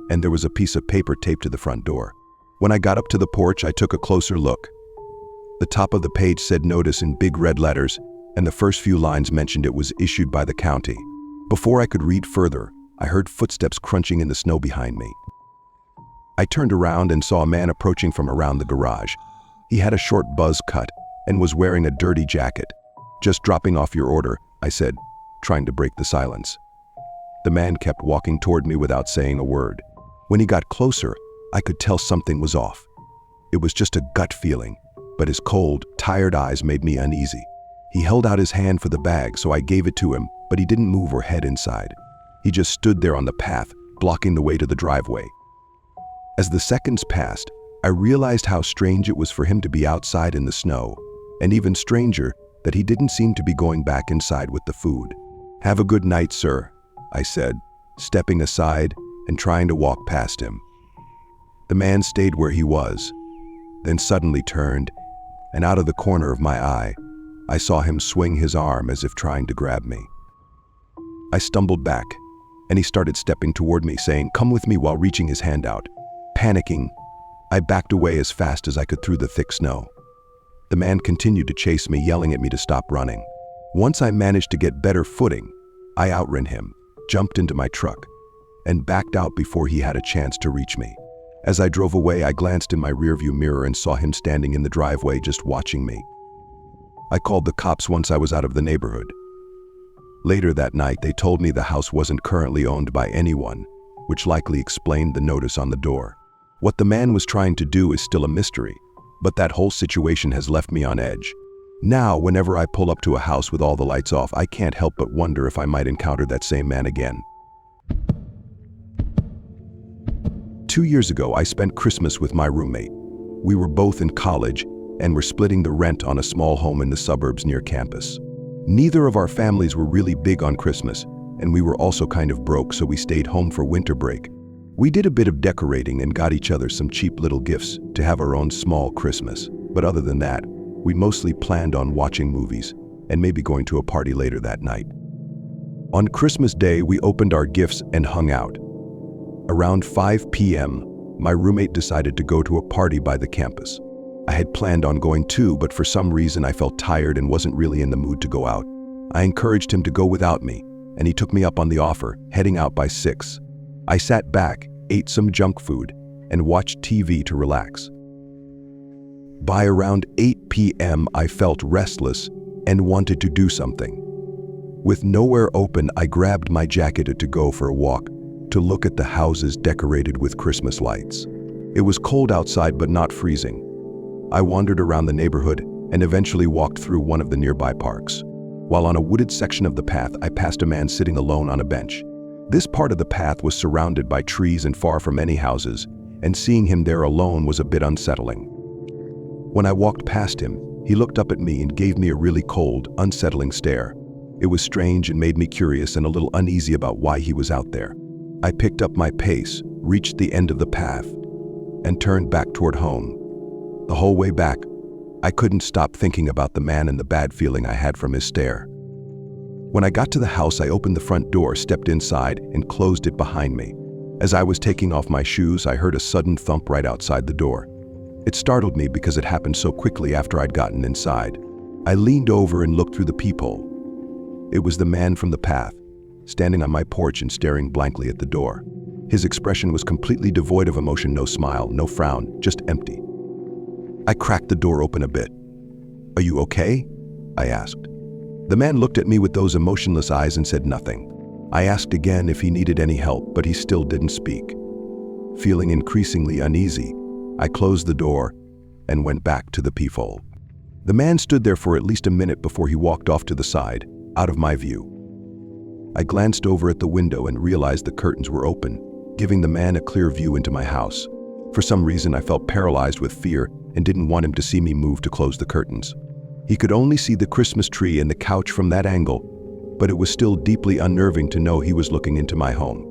and there was a piece of paper taped to the front door. When I got up to the porch, I took a closer look. The top of the page said notice in big red letters, and the first few lines mentioned it was issued by the county. Before I could read further, I heard footsteps crunching in the snow behind me. I turned around and saw a man approaching from around the garage. He had a short buzz cut and was wearing a dirty jacket. "Just dropping off your order," I said, trying to break the silence. The man kept walking toward me without saying a word. When he got closer, I could tell something was off. It was just a gut feeling, but his cold, tired eyes made me uneasy. He held out his hand for the bag, so I gave it to him, but he didn't move or head inside. He just stood there on the path, blocking the way to the driveway. As the seconds passed, I realized how strange it was for him to be outside in the snow, and even stranger that he didn't seem to be going back inside with the food. "Have a good night, sir," I said, stepping aside and trying to walk past him. The man stayed where he was, then suddenly turned, and out of the corner of my eye, I saw him swing his arm as if trying to grab me. I stumbled back, and he started stepping toward me, saying, "Come with me," while reaching his hand out. Panicking, I backed away as fast as I could through the thick snow. The man continued to chase me, yelling at me to stop running. Once I managed to get better footing, I outran him, jumped into my truck, and backed out before he had a chance to reach me. As I drove away, I glanced in my rearview mirror and saw him standing in the driveway just watching me. I called the cops once I was out of the neighborhood. Later that night, they told me the house wasn't currently owned by anyone, which likely explained the notice on the door. What the man was trying to do is still a mystery, but that whole situation has left me on edge. Now, whenever I pull up to a house with all the lights off, I can't help but wonder if I might encounter that same man again. 2 years ago, I spent Christmas with my roommate. We were both in college and were splitting the rent on a small home in the suburbs near campus. Neither of our families were really big on Christmas, and we were also kind of broke, so we stayed home for winter break. We did a bit of decorating and got each other some cheap little gifts to have our own small Christmas. But other than that, we mostly planned on watching movies and maybe going to a party later that night. On Christmas Day, we opened our gifts and hung out. Around 5 p.m., my roommate decided to go to a party by the campus. I had planned on going too, but for some reason I felt tired and wasn't really in the mood to go out. I encouraged him to go without me, and he took me up on the offer, heading out by 6. I sat back, ate some junk food, and watched TV to relax. By around 8 p.m., I felt restless and wanted to do something. With nowhere open, I grabbed my jacket to go for a walk, to look at the houses decorated with Christmas lights. It was cold outside, but not freezing. I wandered around the neighborhood and eventually walked through one of the nearby parks. While on a wooded section of the path, I passed a man sitting alone on a bench. This part of the path was surrounded by trees and far from any houses, and seeing him there alone was a bit unsettling. When I walked past him, he looked up at me and gave me a really cold, unsettling stare. It was strange and made me curious and a little uneasy about why he was out there. I picked up my pace, reached the end of the path, and turned back toward home. The whole way back, I couldn't stop thinking about the man and the bad feeling I had from his stare. When I got to the house, I opened the front door, stepped inside, and closed it behind me. As I was taking off my shoes, I heard a sudden thump right outside the door. It startled me because it happened so quickly after I'd gotten inside. I leaned over and looked through the peephole. It was the man from the path, standing on my porch and staring blankly at the door. His expression was completely devoid of emotion, no smile, no frown, just empty. I cracked the door open a bit. "Are you okay?" I asked. The man looked at me with those emotionless eyes and said nothing. I asked again if he needed any help, but he still didn't speak. Feeling increasingly uneasy, I closed the door and went back to the peephole. The man stood there for at least a minute before he walked off to the side, out of my view. I glanced over at the window and realized the curtains were open, giving the man a clear view into my house. For some reason, I felt paralyzed with fear and didn't want him to see me move to close the curtains. He could only see the Christmas tree and the couch from that angle, but it was still deeply unnerving to know he was looking into my home.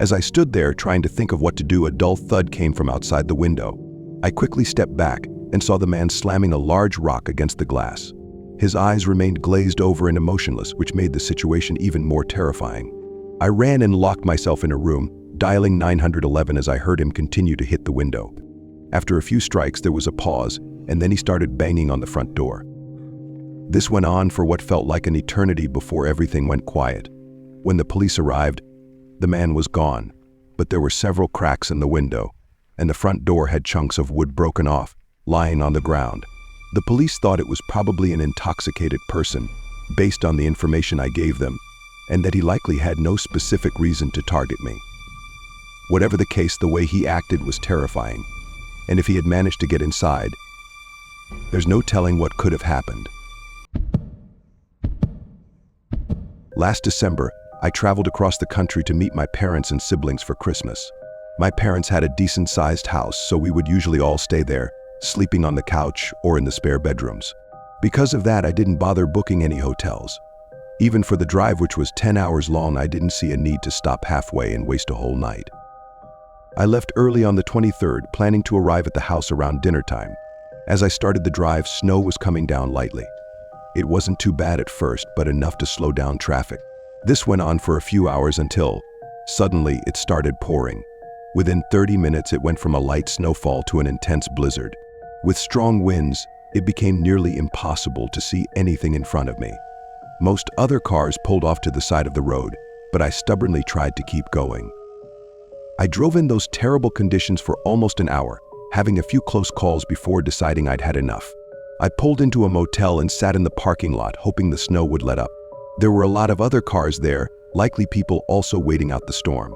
As I stood there trying to think of what to do, a dull thud came from outside the window. I quickly stepped back and saw the man slamming a large rock against the glass. His eyes remained glazed over and emotionless, which made the situation even more terrifying. I ran and locked myself in a room, dialing 911 as I heard him continue to hit the window. After a few strikes, there was a pause, and then he started banging on the front door. This went on for what felt like an eternity before everything went quiet. When the police arrived, the man was gone, but there were several cracks in the window, and the front door had chunks of wood broken off, lying on the ground. The police thought it was probably an intoxicated person, based on the information I gave them, and that he likely had no specific reason to target me. Whatever the case, the way he acted was terrifying, and if he had managed to get inside, there's no telling what could have happened. Last December, I traveled across the country to meet my parents and siblings for Christmas. My parents had a decent-sized house, so we would usually all stay there, sleeping on the couch or in the spare bedrooms. Because of that, I didn't bother booking any hotels. Even for the drive, which was 10 hours long, I didn't see a need to stop halfway and waste a whole night. I left early on the 23rd, planning to arrive at the house around dinner time. As I started the drive, snow was coming down lightly. It wasn't too bad at first, but enough to slow down traffic. This went on for a few hours until, suddenly, it started pouring. Within 30 minutes, it went from a light snowfall to an intense blizzard. With strong winds, it became nearly impossible to see anything in front of me. Most other cars pulled off to the side of the road, but I stubbornly tried to keep going. I drove in those terrible conditions for almost an hour, having a few close calls before deciding I'd had enough. I pulled into a motel and sat in the parking lot, hoping the snow would let up. There were a lot of other cars there, likely people also waiting out the storm.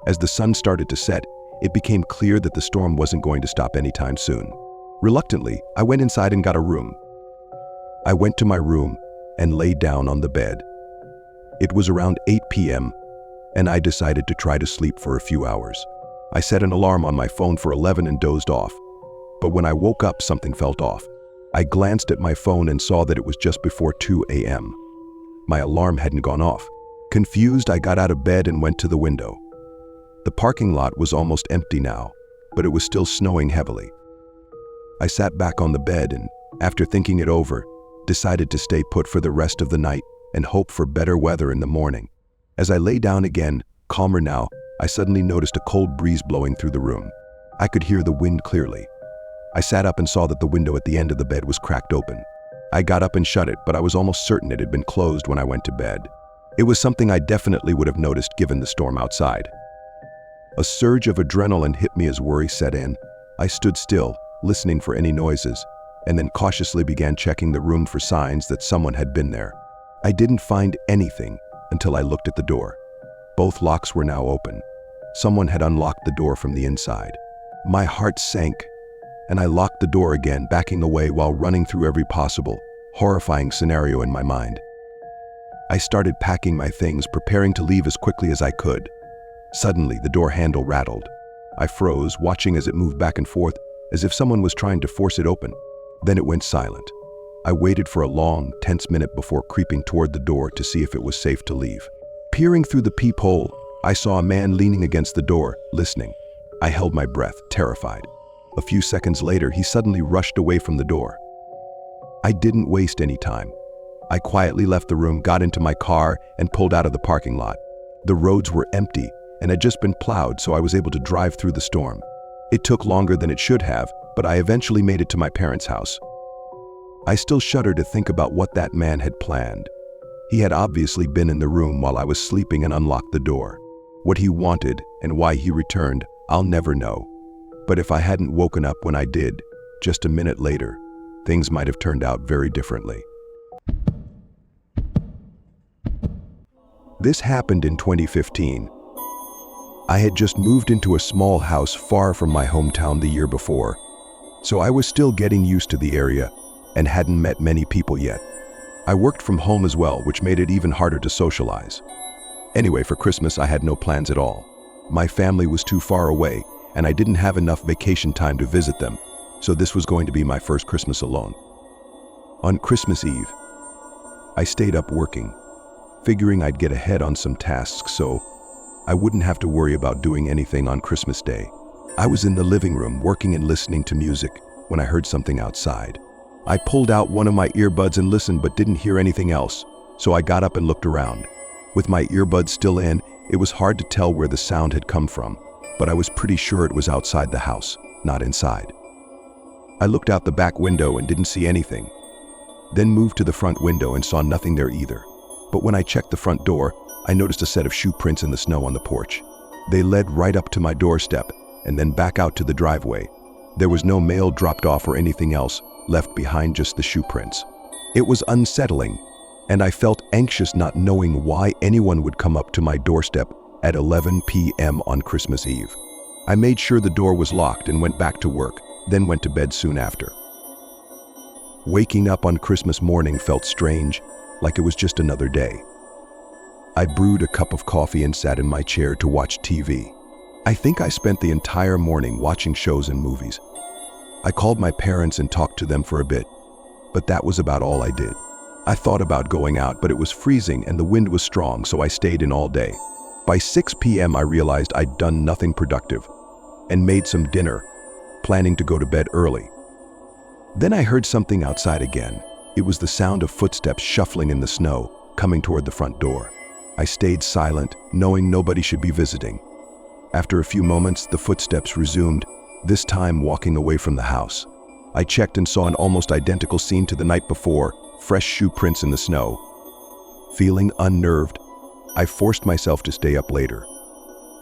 As the sun started to set, it became clear that the storm wasn't going to stop anytime soon. Reluctantly, I went inside and got a room. I went to my room and lay down on the bed. It was around 8 p.m., and I decided to try to sleep for a few hours. I set an alarm on my phone for 11 and dozed off. But when I woke up, something felt off. I glanced at my phone and saw that it was just before 2 a.m. My alarm hadn't gone off. Confused, I got out of bed and went to the window. The parking lot was almost empty now, but it was still snowing heavily. I sat back on the bed and, after thinking it over, decided to stay put for the rest of the night and hope for better weather in the morning. As I lay down again, calmer now, I suddenly noticed a cold breeze blowing through the room. I could hear the wind clearly. I sat up and saw that the window at the end of the bed was cracked open. I got up and shut it, but I was almost certain it had been closed when I went to bed. It was something I definitely would have noticed given the storm outside. A surge of adrenaline hit me as worry set in. I stood still, listening for any noises, and then cautiously began checking the room for signs that someone had been there. I didn't find anything until I looked at the door. Both locks were now open. Someone had unlocked the door from the inside. My heart sank, and I locked the door again, backing away while running through every possible, horrifying scenario in my mind. I started packing my things, preparing to leave as quickly as I could. Suddenly, the door handle rattled. I froze, watching as it moved back and forth, as if someone was trying to force it open. Then it went silent. I waited for a long, tense minute before creeping toward the door to see if it was safe to leave. Peering through the peephole, I saw a man leaning against the door, listening. I held my breath, terrified. A few seconds later, he suddenly rushed away from the door. I didn't waste any time. I quietly left the room, got into my car, and pulled out of the parking lot. The roads were empty and had just been plowed, so I was able to drive through the storm. It took longer than it should have, but I eventually made it to my parents' house. I still shudder to think about what that man had planned. He had obviously been in the room while I was sleeping and unlocked the door. What he wanted and why he returned, I'll never know. But if I hadn't woken up when I did, just a minute later, things might have turned out very differently. This happened in 2015. I had just moved into a small house far from my hometown the year before, so I was still getting used to the area and hadn't met many people yet. I worked from home as well, which made it even harder to socialize. Anyway, for Christmas, I had no plans at all. My family was too far away, and I didn't have enough vacation time to visit them, so this was going to be my first Christmas alone. On Christmas Eve, I stayed up working, figuring I'd get ahead on some tasks so I wouldn't have to worry about doing anything on Christmas Day. I was in the living room working and listening to music when I heard something outside. I pulled out one of my earbuds and listened but didn't hear anything else, so I got up and looked around. With my earbuds still in, it was hard to tell where the sound had come from, but I was pretty sure it was outside the house, not inside. I looked out the back window and didn't see anything, then moved to the front window and saw nothing there either. But when I checked the front door, I noticed a set of shoe prints in the snow on the porch. They led right up to my doorstep and then back out to the driveway. There was no mail dropped off or anything else left behind, just the shoe prints. It was unsettling, and I felt anxious not knowing why anyone would come up to my doorstep at 11 p.m. on Christmas Eve. I made sure the door was locked and went back to work, then went to bed soon after. Waking up on Christmas morning felt strange, like it was just another day. I brewed a cup of coffee and sat in my chair to watch TV. I think I spent the entire morning watching shows and movies. I called my parents and talked to them for a bit, but that was about all I did. I thought about going out, but it was freezing and the wind was strong, so I stayed in all day. By 6 p.m. I realized I'd done nothing productive and made some dinner, planning to go to bed early. Then I heard something outside again. It was the sound of footsteps shuffling in the snow, coming toward the front door. I stayed silent, knowing nobody should be visiting. After a few moments, the footsteps resumed, this time walking away from the house. I checked and saw an almost identical scene to the night before, fresh shoe prints in the snow. Feeling unnerved, I forced myself to stay up later.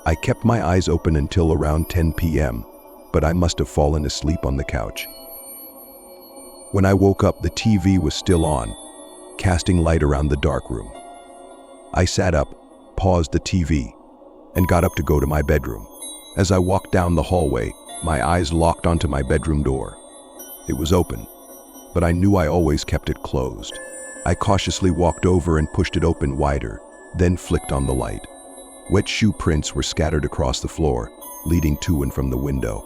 I kept my eyes open until around 10 p.m., but I must have fallen asleep on the couch. When I woke up, the TV was still on, casting light around the dark room. I sat up, paused the TV, and got up to go to my bedroom. As I walked down the hallway, my eyes locked onto my bedroom door. It was open, but I knew I always kept it closed. I cautiously walked over and pushed it open wider, then flicked on the light. Wet shoe prints were scattered across the floor, leading to and from the window.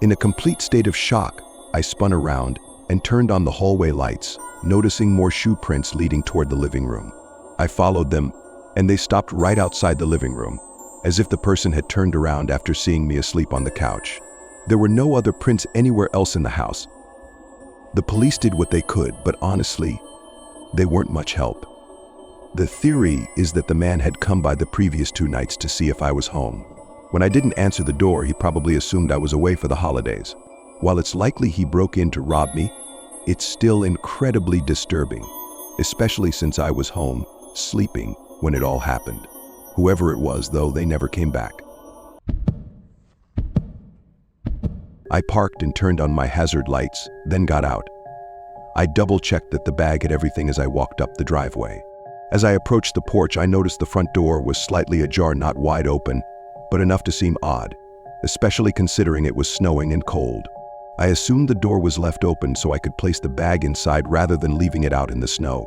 In a complete state of shock, I spun around and turned on the hallway lights, noticing more shoe prints leading toward the living room. I followed them, and they stopped right outside the living room, as if the person had turned around after seeing me asleep on the couch. There were no other prints anywhere else in the house. The police did what they could, but honestly, they weren't much help. The theory is that the man had come by the previous 2 nights to see if I was home. When I didn't answer the door, he probably assumed I was away for the holidays. While it's likely he broke in to rob me, it's still incredibly disturbing, especially since I was home, sleeping, when it all happened. Whoever it was, though, they never came back. I parked and turned on my hazard lights, then got out. I double-checked that the bag had everything as I walked up the driveway. As I approached the porch, I noticed the front door was slightly ajar, not wide open, but enough to seem odd, especially considering it was snowing and cold. I assumed the door was left open so I could place the bag inside rather than leaving it out in the snow.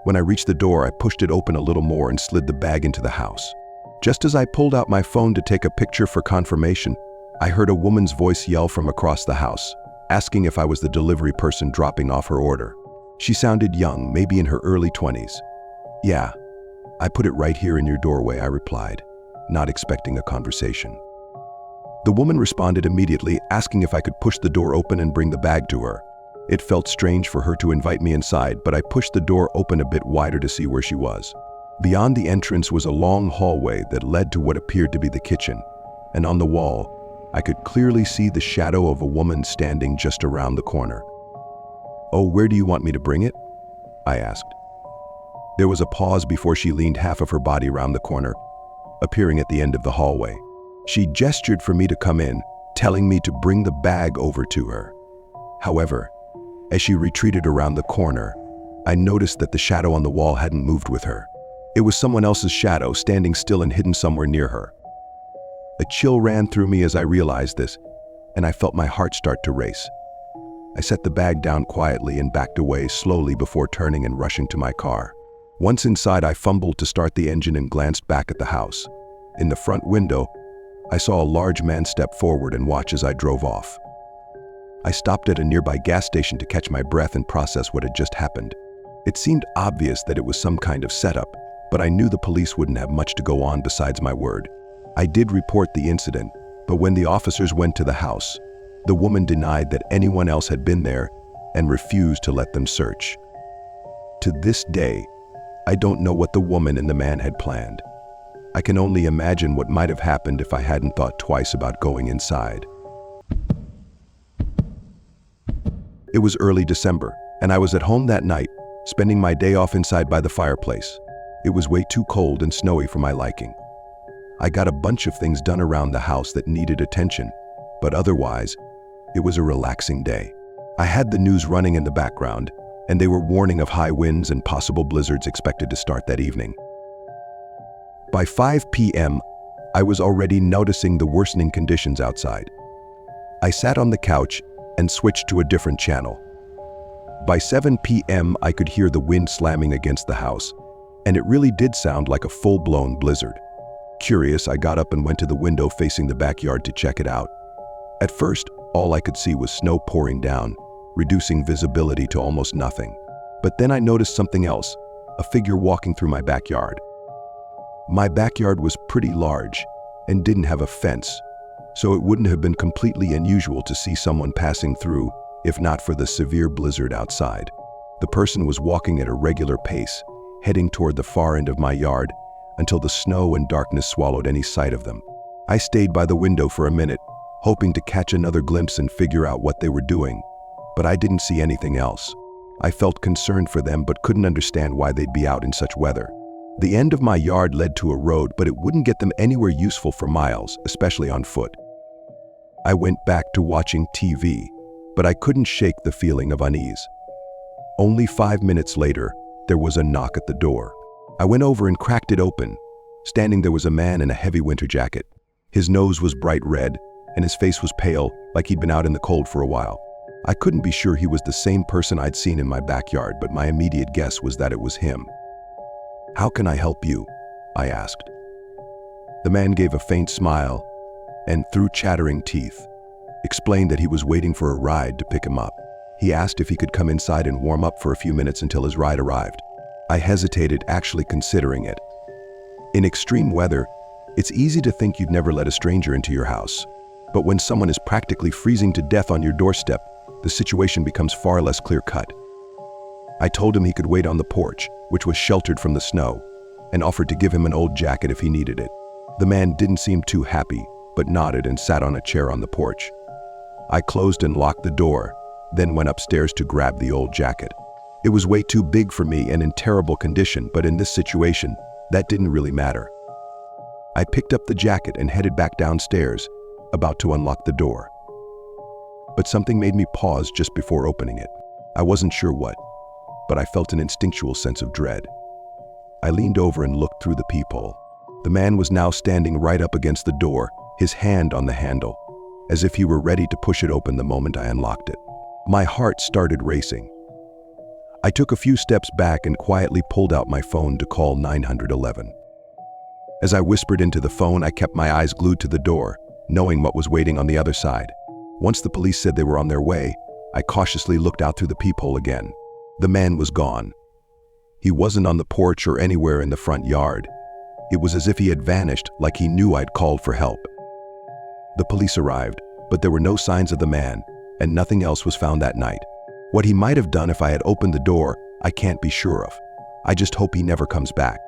When I reached the door, I pushed it open a little more and slid the bag into the house. Just as I pulled out my phone to take a picture for confirmation, I heard a woman's voice yell from across the house, asking if I was the delivery person dropping off her order. She sounded young, maybe in her early 20s. "Yeah, I put it right here in your doorway," I replied, not expecting a conversation. The woman responded immediately, asking if I could push the door open and bring the bag to her. It felt strange for her to invite me inside, but I pushed the door open a bit wider to see where she was. Beyond the entrance was a long hallway that led to what appeared to be the kitchen, and on the wall, I could clearly see the shadow of a woman standing just around the corner. "Oh, where do you want me to bring it?" I asked. There was a pause before she leaned half of her body around the corner, appearing at the end of the hallway. She gestured for me to come in, telling me to bring the bag over to her. However, as she retreated around the corner, I noticed that the shadow on the wall hadn't moved with her. It was someone else's shadow, standing still and hidden somewhere near her. A chill ran through me as I realized this, and I felt my heart start to race. I set the bag down quietly and backed away slowly before turning and rushing to my car. Once inside, I fumbled to start the engine and glanced back at the house. In the front window, I saw a large man step forward and watch as I drove off. I stopped at a nearby gas station to catch my breath and process what had just happened. It seemed obvious that it was some kind of setup, but I knew the police wouldn't have much to go on besides my word. I did report the incident, but when the officers went to the house, the woman denied that anyone else had been there and refused to let them search. To this day, I don't know what the woman and the man had planned. I can only imagine what might have happened if I hadn't thought twice about going inside. It was early December, and I was at home that night, spending my day off inside by the fireplace. It was way too cold and snowy for my liking. I got a bunch of things done around the house that needed attention, but otherwise, it was a relaxing day. I had the news running in the background, and they were warning of high winds and possible blizzards expected to start that evening. By 5 p.m., I was already noticing the worsening conditions outside. I sat on the couch and switched to a different channel. By 7 p.m., I could hear the wind slamming against the house, and it really did sound like a full-blown blizzard. Curious, I got up and went to the window facing the backyard to check it out. At first, all I could see was snow pouring down, reducing visibility to almost nothing. But then I noticed something else, a figure walking through my backyard. My backyard was pretty large and didn't have a fence, so it wouldn't have been completely unusual to see someone passing through, if not for the severe blizzard outside. The person was walking at a regular pace, heading toward the far end of my yard, until the snow and darkness swallowed any sight of them. I stayed by the window for a minute, hoping to catch another glimpse and figure out what they were doing, but I didn't see anything else. I felt concerned for them but couldn't understand why they'd be out in such weather. The end of my yard led to a road, but it wouldn't get them anywhere useful for miles, especially on foot. I went back to watching TV, but I couldn't shake the feeling of unease. Only 5 minutes later, there was a knock at the door. I went over and cracked it open. Standing there was a man in a heavy winter jacket. His nose was bright red, and his face was pale, like he'd been out in the cold for a while. I couldn't be sure he was the same person I'd seen in my backyard, but my immediate guess was that it was him. "How can I help you?" I asked. The man gave a faint smile and, through chattering teeth, explained that he was waiting for a ride to pick him up. He asked if he could come inside and warm up for a few minutes until his ride arrived. I hesitated, actually considering it. In extreme weather, it's easy to think you'd never let a stranger into your house. But when someone is practically freezing to death on your doorstep, the situation becomes far less clear-cut. I told him he could wait on the porch, which was sheltered from the snow, and offered to give him an old jacket if he needed it. The man didn't seem too happy, but nodded and sat on a chair on the porch. I closed and locked the door, then went upstairs to grab the old jacket. It was way too big for me and in terrible condition, but in this situation, that didn't really matter. I picked up the jacket and headed back downstairs, about to unlock the door. But something made me pause just before opening it. I wasn't sure what, but I felt an instinctual sense of dread. I leaned over and looked through the peephole. The man was now standing right up against the door, his hand on the handle. as if he were ready to push it open the moment I unlocked it. My heart started racing. I took a few steps back and quietly pulled out my phone to call 911. As I whispered into the phone, I kept my eyes glued to the door, knowing what was waiting on the other side. Once the police said they were on their way, I cautiously looked out through the peephole again. The man was gone. He wasn't on the porch or anywhere in the front yard. It was as if he had vanished, like he knew I'd called for help. The police arrived, but there were no signs of the man, and nothing else was found that night. What he might have done if I had opened the door, I can't be sure of. I just hope he never comes back.